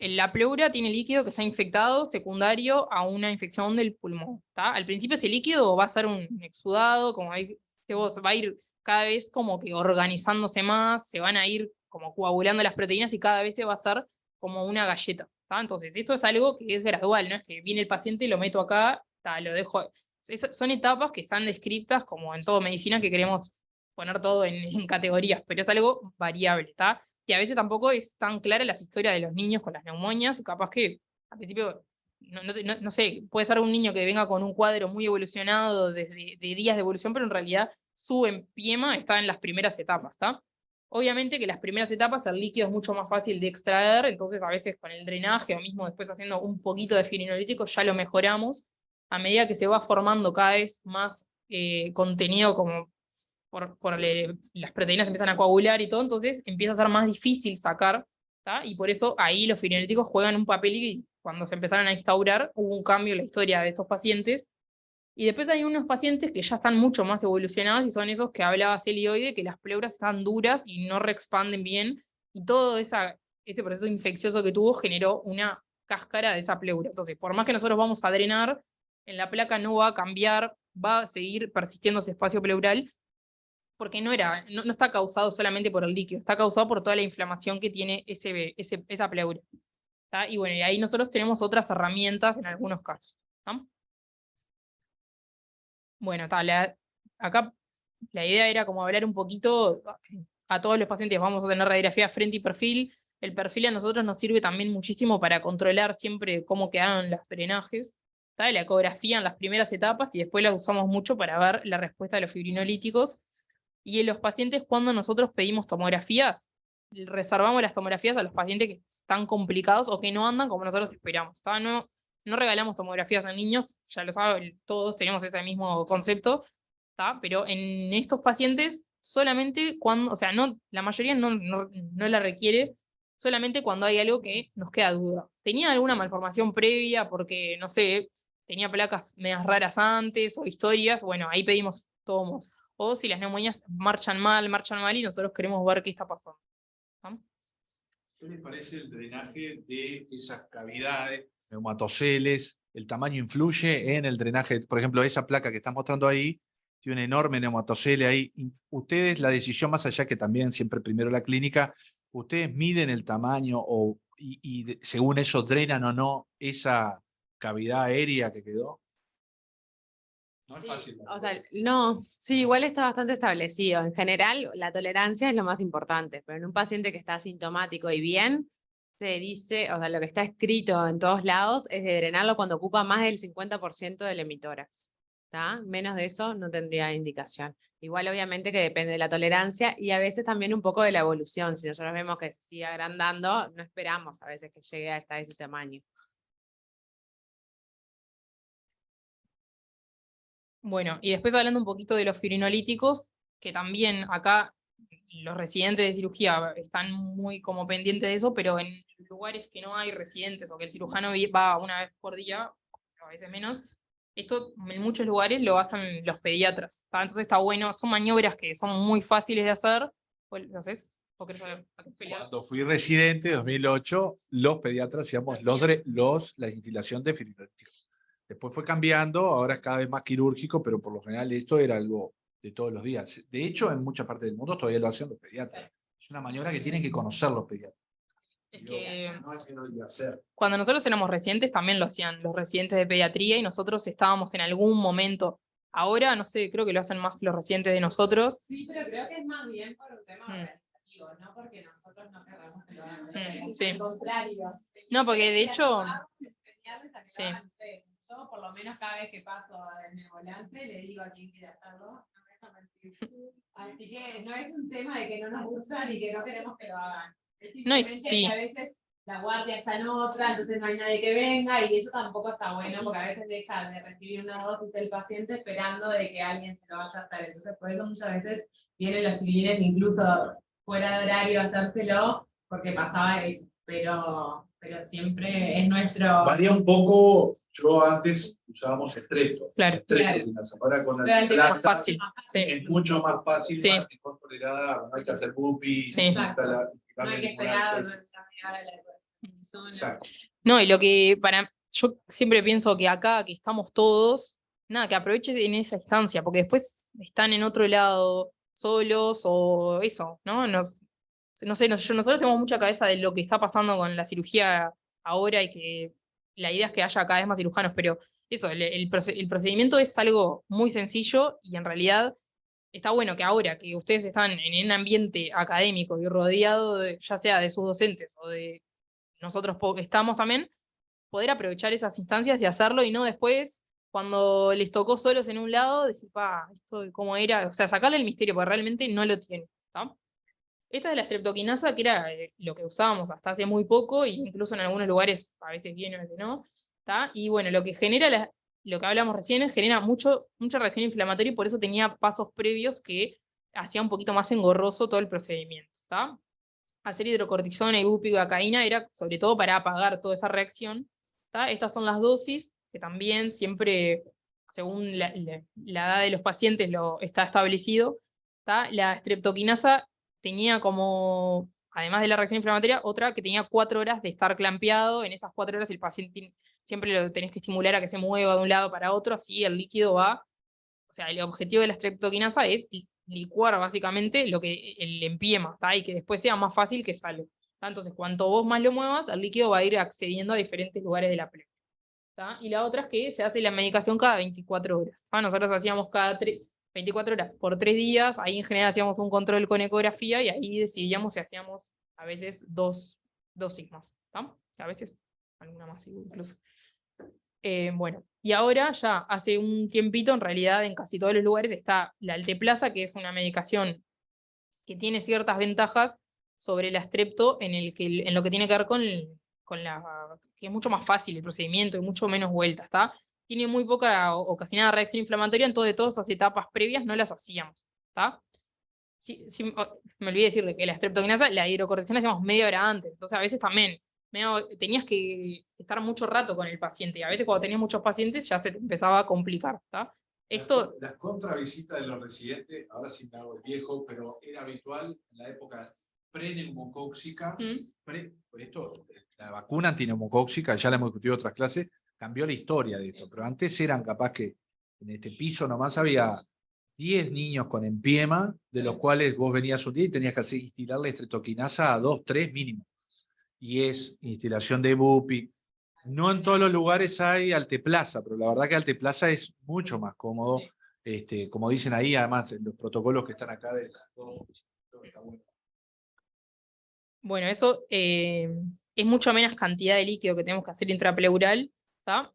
la pleura tiene líquido que está infectado secundario a una infección del pulmón. ¿Tá? Al principio ese líquido va a ser un exudado, como ahí vos, va a ir cada vez como que organizándose más, se van a ir como coagulando las proteínas y cada vez se va a hacer como una galleta. ¿Tá? Entonces esto es algo que es gradual, no es que viene el paciente, lo meto acá, tá, lo dejo. Son etapas que están descritas como en toda medicina que queremos poner todo en categorías, pero es algo variable, ¿tá? Y a veces tampoco es tan clara las historias de los niños con las neumonias, capaz que al principio, no sé, puede ser un niño que venga con un cuadro muy evolucionado de días de evolución, pero en realidad su empiema está en las primeras etapas, ¿tá? Obviamente que las primeras etapas el líquido es mucho más fácil de extraer, entonces a veces con el drenaje o mismo después haciendo un poquito de firinolítico ya lo mejoramos. A medida que se va formando cada vez más contenido como las proteínas empiezan a coagular y todo, entonces empieza a ser más difícil sacar, ¿tá? Y por eso ahí los firinolíticos juegan un papel y cuando se empezaron a instaurar hubo un cambio en la historia de estos pacientes. Y después hay unos pacientes que ya están mucho más evolucionados y son esos que hablaba Celi hoy de que las pleuras están duras y no reexpanden bien y todo ese proceso infeccioso que tuvo generó una cáscara de esa pleura. Entonces, por más que nosotros vamos a drenar, en la placa no va a cambiar, va a seguir persistiendo ese espacio pleural porque no está causado solamente por el líquido, está causado por toda la inflamación que tiene esa pleura. ¿Tá? Y bueno, y ahí nosotros tenemos otras herramientas en algunos casos. ¿Tá? Bueno, acá la idea era como hablar un poquito a todos los pacientes, vamos a tener radiografía frente y perfil. El perfil a nosotros nos sirve también muchísimo para controlar siempre cómo quedaron los drenajes. ¿Tá? La ecografía en las primeras etapas y después la usamos mucho para ver la respuesta de los fibrinolíticos. Y en los pacientes, cuando nosotros pedimos tomografías, reservamos las tomografías a los pacientes que están complicados o que no andan como nosotros esperamos. ¿Tá? No regalamos tomografías a niños, ya lo saben, todos tenemos ese mismo concepto, ¿tá? Pero en estos pacientes solamente cuando, o sea, la mayoría no la requiere, solamente cuando hay algo que nos queda duda. ¿Tenía alguna malformación previa porque, no sé, tenía placas medias raras antes o historias? Bueno, ahí pedimos tomos. O si las neumonías marchan mal y nosotros queremos ver qué está pasando. ¿Tá? ¿Qué les parece el drenaje de esas cavidades, neumatoceles? ¿El tamaño influye en el drenaje? Por ejemplo, esa placa que están mostrando ahí tiene un enorme neumatocele ahí. Ustedes, la decisión más allá que también siempre primero la clínica, ¿ustedes miden el tamaño y según eso drenan o no esa cavidad aérea que quedó? No es fácil. O sea, no, sí, igual está bastante establecido. En general, la tolerancia es lo más importante, pero en un paciente que está asintomático y bien, se dice, o sea, lo que está escrito en todos lados es de drenarlo cuando ocupa más del 50% del hemitórax. ¿Tá? Menos de eso no tendría indicación. Igual obviamente que depende de la tolerancia y a veces también un poco de la evolución. Si nosotros vemos que se sigue agrandando, no esperamos a veces que llegue hasta ese tamaño. Bueno, y después hablando un poquito de los fibrinolíticos, que también acá los residentes de cirugía están muy como pendientes de eso, pero en lugares que no hay residentes o que el cirujano va una vez por día, a veces menos, esto en muchos lugares lo hacen los pediatras, ¿tá? Entonces está bueno, son maniobras que son muy fáciles de hacer. ¿Lo haces? ¿O querés saber a qué pelear? Cuando fui residente en 2008, los pediatras hacíamos la instilación de fibriolítico. Después fue cambiando, ahora es cada vez más quirúrgico, pero por lo general esto era algo de todos los días. De hecho, en muchas partes del mundo todavía lo hacen los pediatras. Es una maniobra que tienen que conocer los pediatras. Es que No es que no lo iba a hacer. cuando nosotros éramos residentes también lo hacían los residentes de pediatría y nosotros estábamos en algún momento. Ahora, no sé, creo que lo hacen más los residentes de nosotros. Sí, pero creo que es más bien por un tema Mm. organizativo, no porque nosotros no queramos que lo hagan. Sí. Al contrario. No, porque de hecho, Sí. sí. Yo, por lo menos, cada vez que paso en el volante, le digo a quien quiere hacerlo, no me deja mentir. Así que no es un tema de que no nos gusta ni que no queremos que lo hagan. Es No, y simplemente sí. que a veces la guardia está en otra, entonces no hay nadie que venga, y eso tampoco está bueno, porque a veces deja de recibir una dosis del paciente esperando de que alguien se lo vaya a hacer. Entonces, por eso muchas veces vienen los chiquilines incluso fuera de horario a hacérselo, porque pasaba eso. Pero siempre es nuestro... Varía un poco, yo antes usábamos Estreto. Claro. Estreto, ahora con Pero la antes más plata fácil. Sí. es mucho más fácil, Sí. más mejor tolerada, no hay que hacer bupi, Sí. no No hay que esperar a la persona. Exacto. No, y lo que yo siempre pienso que acá, que estamos todos, nada, que aproveches en esa instancia, porque después están en otro lado solos o eso, ¿no? No sé, nosotros tenemos mucha cabeza de lo que está pasando con la cirugía ahora y que la idea es que haya cada vez más cirujanos, pero eso, el procedimiento es algo muy sencillo y en realidad está bueno que ahora que ustedes están en un ambiente académico y rodeado ya sea de sus docentes o de nosotros que estamos también, poder aprovechar esas instancias y hacerlo y no después, cuando les tocó solos en un lado, decir, esto cómo era, o sea, sacarle el misterio, porque realmente no lo tiene. ¿Tá? Esta de la streptokinasa, que era lo que usábamos hasta hace muy poco, e incluso en algunos lugares a veces viene, a veces no, ¿tá? Y bueno, lo que genera, lo que hablamos recién, genera mucha reacción inflamatoria y por eso tenía pasos previos que hacía un poquito más engorroso todo el procedimiento. ¿Tá? Hacer hidrocortisona, ibupropicaína era sobre todo para apagar toda esa reacción. ¿Tá? Estas son las dosis, que también siempre, según la edad de los pacientes, está establecido. ¿Tá? La streptokinasa tenía como, además de la reacción inflamatoria, otra que tenía 4 horas de estar clampeado. En esas 4 horas el paciente siempre lo tenés que estimular a que se mueva de un lado para otro, así el líquido va. O sea, el objetivo de la streptokinasa es licuar básicamente lo que el empiema, ¿tá? Y que después sea más fácil que sale. ¿Tá? Entonces, cuanto vos más lo muevas, el líquido va a ir accediendo a diferentes lugares de la pleura. ¿Tá? Y la otra es que se hace la medicación cada 24 horas. ¿tá? Nosotros hacíamos cada 24 horas por 3 días, ahí en general hacíamos un control con ecografía y ahí decidíamos si hacíamos a veces dos sigmas. ¿tá? A veces alguna más incluso. Bueno, y ahora ya hace un tiempito, en realidad en casi todos los lugares está la alteplasa, que es una medicación que tiene ciertas ventajas sobre la strepto en lo que tiene que ver con que es mucho más fácil el procedimiento y mucho menos vueltas, ¿tá? Tiene muy poca ocasionada reacción inflamatoria, entonces todas esas etapas previas no las hacíamos, ¿tá? Me olvidé decirle que la streptokinasa, la hidrocortisona hacíamos media hora antes, entonces a veces también tenías que estar mucho rato con el paciente y a veces cuando tenías muchos pacientes ya se te empezaba a complicar. ¿tá? Esto, Las contravisitas de los residentes, ahora sí me hago el viejo, pero era habitual en la época pre-neumocóxica. La vacuna antineumocóxica, ya la hemos discutido en otras clases, cambió la historia de esto, pero antes eran capaz que en este piso nomás había 10 niños con empiema, de los cuales vos venías un día y tenías que instilarle streptokinasa a 2, 3 mínimo. Y es instilación de bupi. No en todos los lugares hay alteplasa, pero la verdad que alteplasa es mucho más cómodo, como dicen ahí, además en los protocolos que están acá de las dos. Está bueno. Bueno, eso es mucho menos cantidad de líquido que tenemos que hacer intrapleural, ¿tá?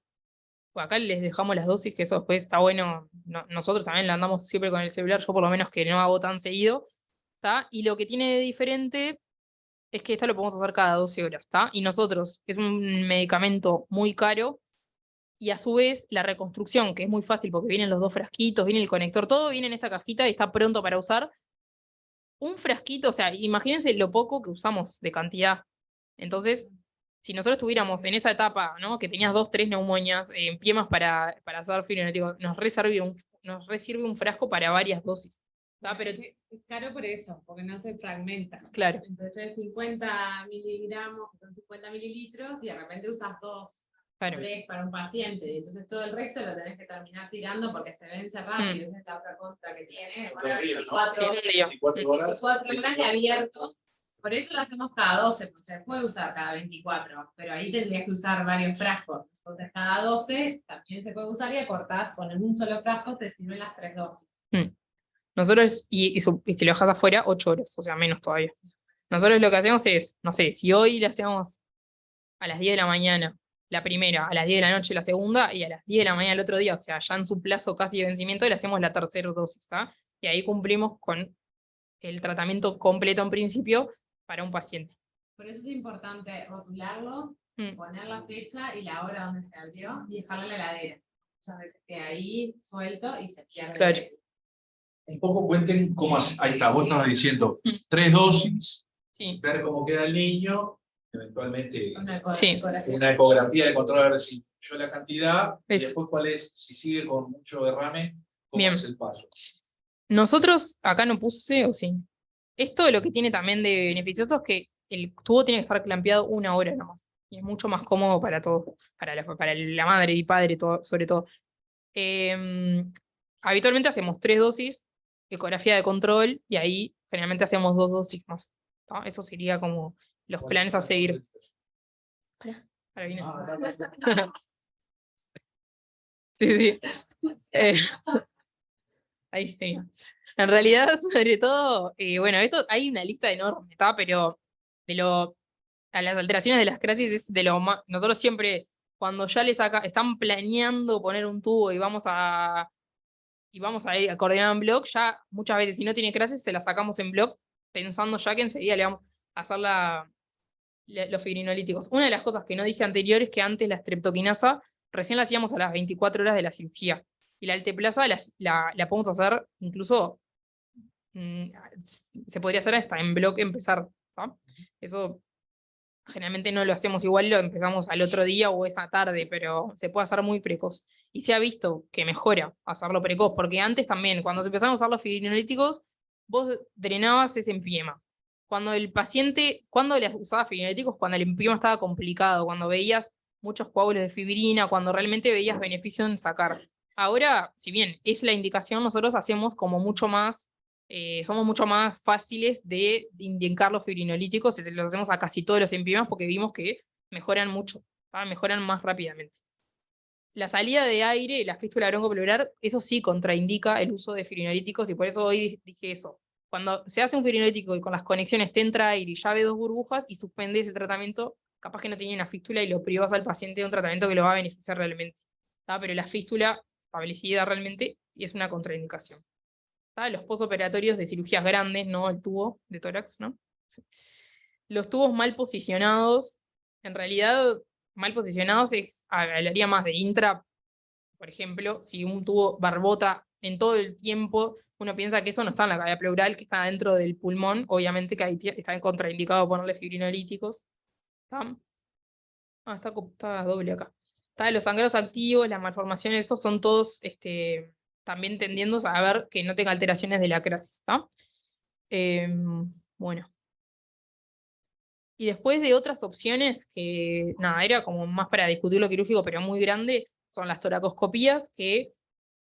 Pues acá les dejamos las dosis, que eso después está bueno. Nosotros también la andamos siempre con el celular, yo por lo menos que no hago tan seguido, ¿tá? Y lo que tiene de diferente es que esta lo podemos hacer cada 12 horas, ¿tá? Y nosotros, es un medicamento muy caro, y a su vez la reconstrucción, que es muy fácil porque vienen los 2 frasquitos, viene el conector, todo viene en esta cajita y está pronto para usar. un frasquito, o sea, imagínense lo poco que usamos de cantidad. Entonces, si nosotros tuviéramos en esa etapa, ¿no? Que tenías 2, 3 neumonias, empiemas para hacer fibrinolíticos, nos resirve un frasco para varias dosis. Pero Es caro por eso, porque no se fragmenta. claro, Entonces 50 miligramos, que son 50 mililitros, y de repente usas 2, claro. 3 para un paciente. Y entonces todo el resto lo tenés que terminar tirando porque se vence rápido. Esa es la otra contra que tiene. Bueno, 24 Sí, un día. 24 horas. 24 horas de abierto. Por eso lo hacemos cada 12, pues se puede usar cada 24, pero ahí tendrías que usar varios frascos. Entonces cada 12 también se puede usar y acortás con un solo frasco, te sirven las 3 dosis. Nosotros, y si lo dejas afuera, 8 horas, o sea, menos todavía. Nosotros lo que hacemos es, no sé, si hoy le hacemos a las 10 de la mañana la primera, a las 10 de la noche la segunda, y a las 10 de la mañana el otro día, o sea, ya en su plazo casi de vencimiento, le hacemos la tercera dosis, ¿está? Y ahí cumplimos con el tratamiento completo en principio para un paciente. Por eso es importante rotularlo, Mm. poner la fecha y la hora donde se abrió y dejarlo en la heladera. Muchas veces queda ahí suelto y se pierde. Claro. Un poco cuenten cómo ahí está, vos estabas diciendo 3 dosis, Sí, ver cómo queda el niño, eventualmente Sí. una ecografía de control a ver si yo la cantidad, y Es- después cuál es, si sigue con mucho derrame, cómo Bien. es el paso. Nosotros, acá no puse, o sí. Esto lo que tiene también de beneficioso es que el tubo tiene que estar clampeado 1 hora nomás. Y es mucho más cómodo para todos, para la madre y padre, todo, sobre todo. Habitualmente hacemos 3 dosis, ecografía de control, y ahí generalmente hacemos 2 dosis más. ¿Tá? Eso sería como los planes a seguir. Ahora viene. Sí, sí. Eh, ahí, ahí. En realidad, sobre todo, bueno, esto hay una lista enorme, ¿está? Pero a las alteraciones de las crisis es de lo más. Nosotros siempre, cuando ya están planeando poner un tubo y vamos a ir a coordinar en block, ya muchas veces, si no tiene crisis, se la sacamos en block, pensando ya que enseguida le vamos a hacer los fibrinolíticos. Una de las cosas que no dije anterior es que antes la streptokinasa recién la hacíamos a las 24 horas de la cirugía. Y la alteplasa la podemos hacer incluso, se podría hacer hasta en bloque empezar. ¿tá? Eso generalmente no lo hacemos igual, lo empezamos al otro día o esa tarde, pero se puede hacer muy precoz. Y se ha visto que mejora hacerlo precoz, porque antes también, cuando se empezaron a usar los fibrinolíticos, vos drenabas ese empiema. Cuando le usabas fibrinolíticos, cuando el empiema estaba complicado, cuando veías muchos coágulos de fibrina, cuando realmente veías beneficio en sacar. Ahora, si bien es la indicación, nosotros hacemos como mucho más, somos mucho más fáciles de indicar los fibrinolíticos, y se los hacemos a casi todos los empiemas porque vimos que mejoran mucho, mejoran más rápidamente. La salida de aire, la fístula broncopleural, eso sí contraindica el uso de fibrinolíticos, y por eso hoy dije eso. Cuando se hace un fibrinolítico y con las conexiones te entra aire y ya ve 2 burbujas y suspendes el tratamiento, capaz que no tenía una fístula y lo privas al paciente de un tratamiento que lo va a beneficiar realmente. Pero la fístula establecida realmente es una contraindicación. Los posoperatorios de cirugías grandes, no el tubo de tórax, ¿no? Los tubos mal posicionados, en realidad, mal posicionados hablaría más de intra, por ejemplo, si un tubo barbota en todo el tiempo, uno piensa que eso no está en la cavidad pleural, que está dentro del pulmón, obviamente que ahí está contraindicado ponerle fibrinolíticos. ¿Está? Está doble acá. Los sangrados activos, las malformaciones, estos son todos también tendiendo a ver que no tenga alteraciones de la crisis. Bueno. Y después de otras opciones que, nada, era como más para discutir lo quirúrgico, pero muy grande, son las toracoscopías, que,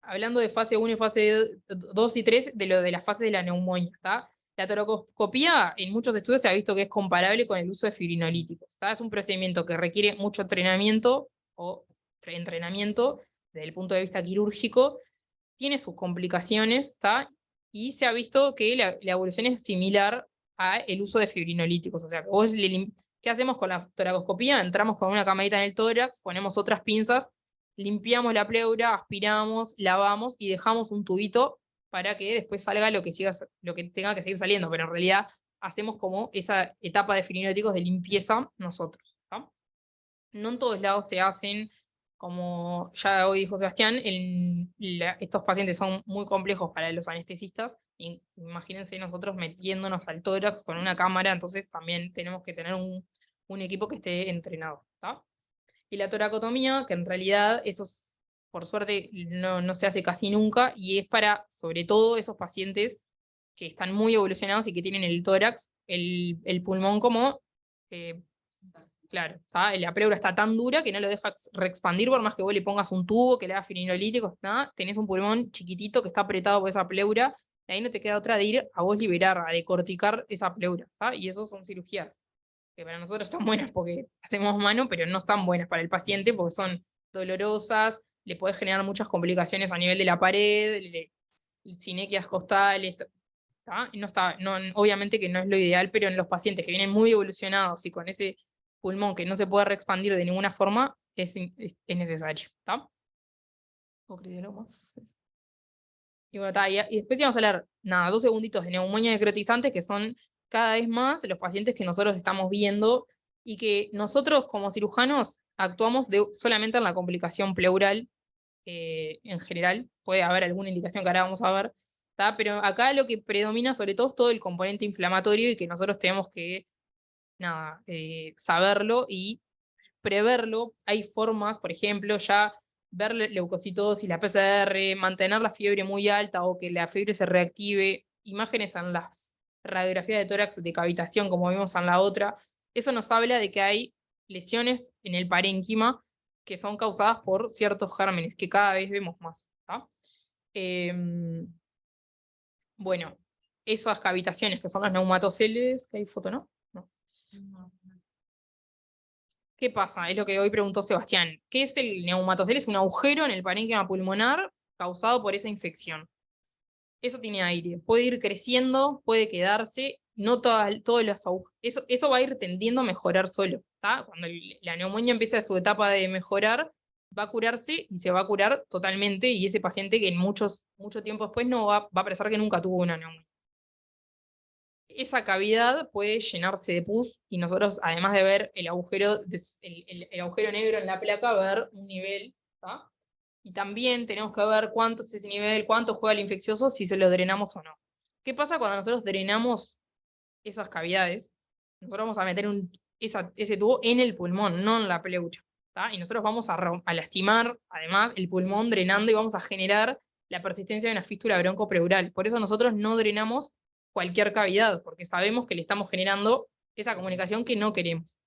hablando de fase 1 y fase 2 y 3, de lo de las fases de la neumonía, ¿está? La toracoscopía en muchos estudios se ha visto que es comparable con el uso de fibrinolíticos, ¿está? Es un procedimiento que requiere mucho entrenamiento desde el punto de vista quirúrgico, tiene sus complicaciones, ¿está? Y se ha visto que la evolución es similar a el uso de fibrinolíticos. O sea, ¿qué hacemos con la toracoscopía? Entramos con una camarita en el tórax, ponemos otras pinzas, limpiamos la pleura, aspiramos, lavamos y dejamos un tubito para que después salga lo que tenga que seguir saliendo, pero en realidad hacemos como esa etapa de fibrinolíticos de limpieza nosotros. ¿tá? No en todos lados se hacen como ya hoy dijo Sebastián, estos pacientes son muy complejos para los anestesistas. Imagínense nosotros metiéndonos al tórax con una cámara, entonces también tenemos que tener un equipo que esté entrenado. ¿Tá? Y la toracotomía, que en realidad eso por suerte no se hace casi nunca, y es para, sobre todo, esos pacientes que están muy evolucionados y que tienen el tórax, el pulmón como... claro, ¿tá? La pleura está tan dura que no lo deja reexpandir por más que vos le pongas un tubo, que le hagas firinolíticos, nada, tenés un pulmón chiquitito que está apretado por esa pleura, y ahí no te queda otra de ir a vos liberar, a decorticar esa pleura, ¿tá? Y eso son cirugías que para nosotros están buenas porque hacemos mano, pero no están buenas para el paciente porque son dolorosas, le puede generar muchas complicaciones a nivel de la pared, sinequias costales, obviamente que no es lo ideal, pero en los pacientes que vienen muy evolucionados y con ese pulmón que no se puede reexpandir de ninguna forma, es necesario. ¿Tá? Y, bueno, y después íbamos a hablar, 2 segunditos de neumonía necrotizante, que son cada vez más los pacientes que nosotros estamos viendo y que nosotros como cirujanos actuamos solamente en la complicación pleural en general. Puede haber alguna indicación que ahora vamos a ver, ¿tá? Pero acá lo que predomina sobre todo es todo el componente inflamatorio y que nosotros tenemos que saberlo y preverlo. Hay formas, por ejemplo, ya ver leucocitosis, la PCR, mantener la fiebre muy alta o que la fiebre se reactive, imágenes en las radiografías de tórax de cavitación, como vimos en la otra, eso nos habla de que hay lesiones en el parénquima que son causadas por ciertos gérmenes, que cada vez vemos más. ¿Tá? Bueno, esas cavitaciones que son las neumatoceles, que hay foto, ¿no? ¿Qué pasa? Es lo que hoy preguntó Sebastián. ¿Qué es el neumatocele? Es un agujero en el parénquima pulmonar causado por esa infección. Eso tiene aire. Puede ir creciendo, puede quedarse. No todos los agujeros. Eso va a ir tendiendo a mejorar solo. ¿Tá? Cuando la neumonía empieza su etapa de mejorar, va a curarse y se va a curar totalmente. Y ese paciente que mucho tiempo después no va a pensar que nunca tuvo una neumonía. Esa cavidad puede llenarse de pus y nosotros, además de ver el agujero, el agujero negro en la placa, ver un nivel. ¿Tá? Y también tenemos que ver cuánto es ese nivel, cuánto juega el infeccioso, si se lo drenamos o no. ¿Qué pasa cuando nosotros drenamos esas cavidades? Nosotros vamos a meter ese tubo en el pulmón, no en la pleura. ¿Tá? Y nosotros vamos a lastimar, además, el pulmón drenando y vamos a generar la persistencia de una fístula broncopleural. Por eso nosotros no drenamos cualquier cavidad, porque sabemos que le estamos generando esa comunicación que no queremos.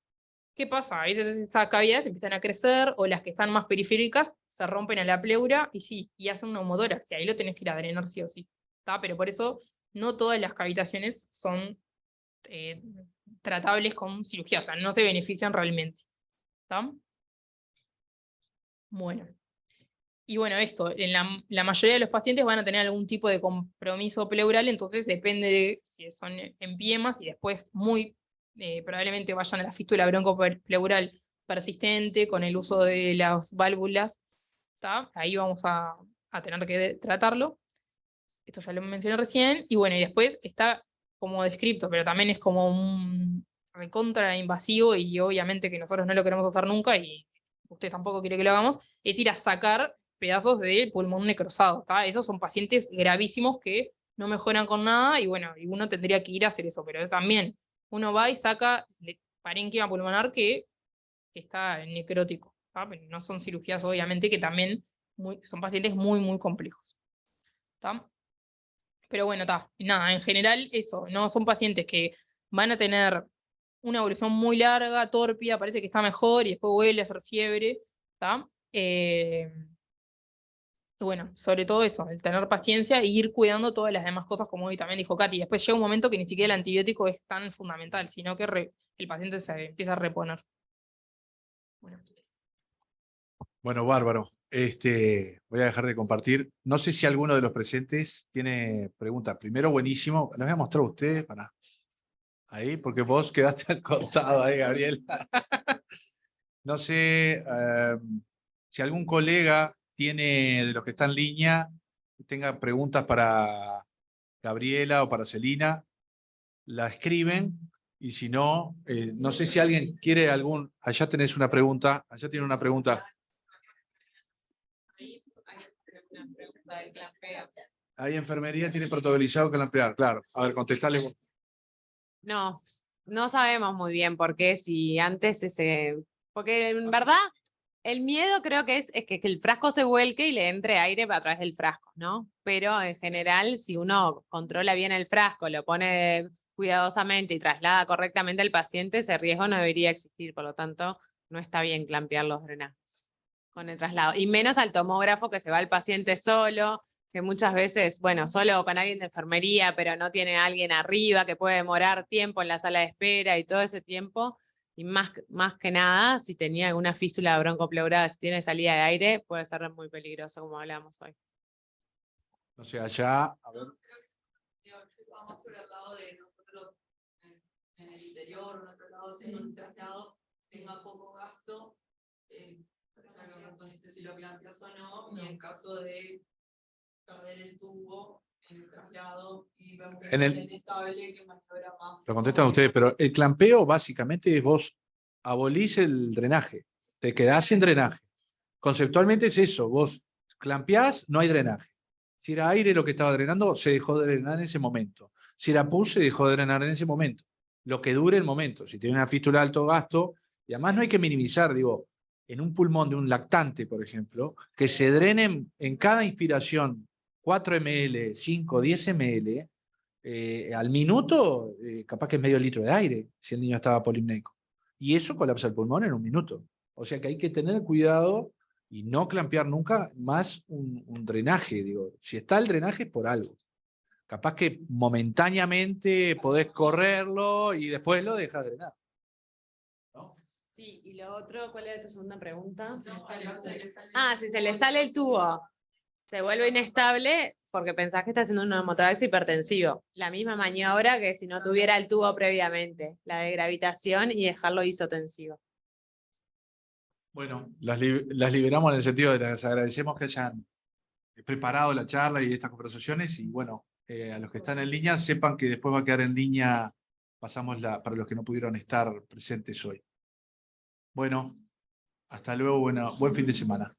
¿Qué pasa? A veces esas cavidades empiezan a crecer o las que están más periféricas se rompen a la pleura y sí, y hacen una neumotórax, y ahí lo tenés que ir a drenar sí o sí. ¿Tá? Pero por eso no todas las cavitaciones son tratables con cirugía, o sea, no se benefician realmente. ¿Tá? Bueno. Y bueno, esto, en la mayoría de los pacientes van a tener algún tipo de compromiso pleural, entonces depende de si son empiemas y después probablemente vayan a la fístula broncopleural persistente con el uso de las válvulas. ¿Tá? Ahí vamos a tener que tratarlo. Esto ya lo mencioné recién. Y bueno, y después está como descripto, pero también es como un recontra invasivo y obviamente que nosotros no lo queremos hacer nunca y usted tampoco quiere que lo hagamos, es ir a sacar pedazos del pulmón necrosado. ¿Tá? Esos son pacientes gravísimos que no mejoran con nada y bueno, y uno tendría que ir a hacer eso, pero es también uno va y saca parénquima pulmonar que está necrótico. ¿Tá? Pero no son cirugías, obviamente, que también son pacientes muy, muy complejos. ¿Tá? Pero bueno, nada, en general eso, no son pacientes que van a tener una evolución muy larga, tórpida, parece que está mejor y después vuelve a hacer fiebre. ¿Tá? Bueno, sobre todo eso, el tener paciencia e ir cuidando todas las demás cosas, como hoy también dijo Katy. Después llega un momento que ni siquiera el antibiótico es tan fundamental, sino que el paciente se empieza a reponer. Bueno, bárbaro. Voy a dejar de compartir. No sé si alguno de los presentes tiene preguntas. Primero, buenísimo. Les voy a mostrar a ustedes ahí, porque vos quedaste acostado ahí, Gabriel. No sé si algún colega tiene, de los que están en línea, tenga preguntas para Gabriela o para Celina, la escriben. Y si no, no sé si alguien quiere allá tenés una pregunta, allá tiene una pregunta. el clampeo. Ahí enfermería tiene protocolizado que clampear, claro. A ver, contestale vos. No, no sabemos muy bien por qué, si antes porque en verdad el miedo creo que es que el frasco se vuelque y le entre aire a través del frasco, ¿no? Pero en general, si uno controla bien el frasco, lo pone cuidadosamente y traslada correctamente al paciente, ese riesgo no debería existir, por lo tanto, no está bien clampear los drenajes con el traslado. Y menos al tomógrafo, que se va el paciente solo, que muchas veces, bueno, solo con alguien de enfermería, pero no tiene a alguien arriba, que puede demorar tiempo en la sala de espera y todo ese tiempo. Y más que nada, si tenía alguna fístula broncopleural, si tiene salida de aire, puede ser muy peligroso, como hablábamos hoy. O sea, ya, a ver. Vamos por el lado de nosotros en el interior, en otro lado, en un traslado, tenga poco gasto, si lo planteas o no, y en caso de perder el tubo en el traslado y vemos que es inestable, que maniobra más. Lo contestan ustedes, pero el clampeo básicamente es vos abolís el drenaje, te quedás sin drenaje. Conceptualmente es eso, vos clampeás, no hay drenaje. Si era aire lo que estaba drenando, se dejó de drenar en ese momento. Si era pus, se dejó de drenar en ese momento. Lo que dure el momento. Si tiene una fístula de alto gasto, y además no hay que minimizar, digo, en un pulmón de un lactante, por ejemplo, que se drenen en cada inspiración 4 ml, 5, 10 ml, al minuto, capaz que es medio litro de aire, si el niño estaba polimneico. Y eso colapsa el pulmón en un minuto. O sea que hay que tener cuidado y no clampear nunca más un drenaje. Digo, si está el drenaje es por algo. Capaz que momentáneamente podés correrlo y después lo dejas drenar. ¿No? Sí, y lo otro, ¿cuál era tu segunda pregunta? Ah, si se le sale el tubo, se vuelve inestable porque pensás que está haciendo un neumotórax hipertensivo. La misma maniobra que si no tuviera el tubo previamente, la de gravitación y dejarlo isotensivo. Bueno, las liberamos en el sentido de les agradecemos que hayan preparado la charla y estas conversaciones y bueno, a los que están en línea sepan que después va a quedar en línea, pasamos para los que no pudieron estar presentes hoy. Bueno, hasta luego, buen fin de semana.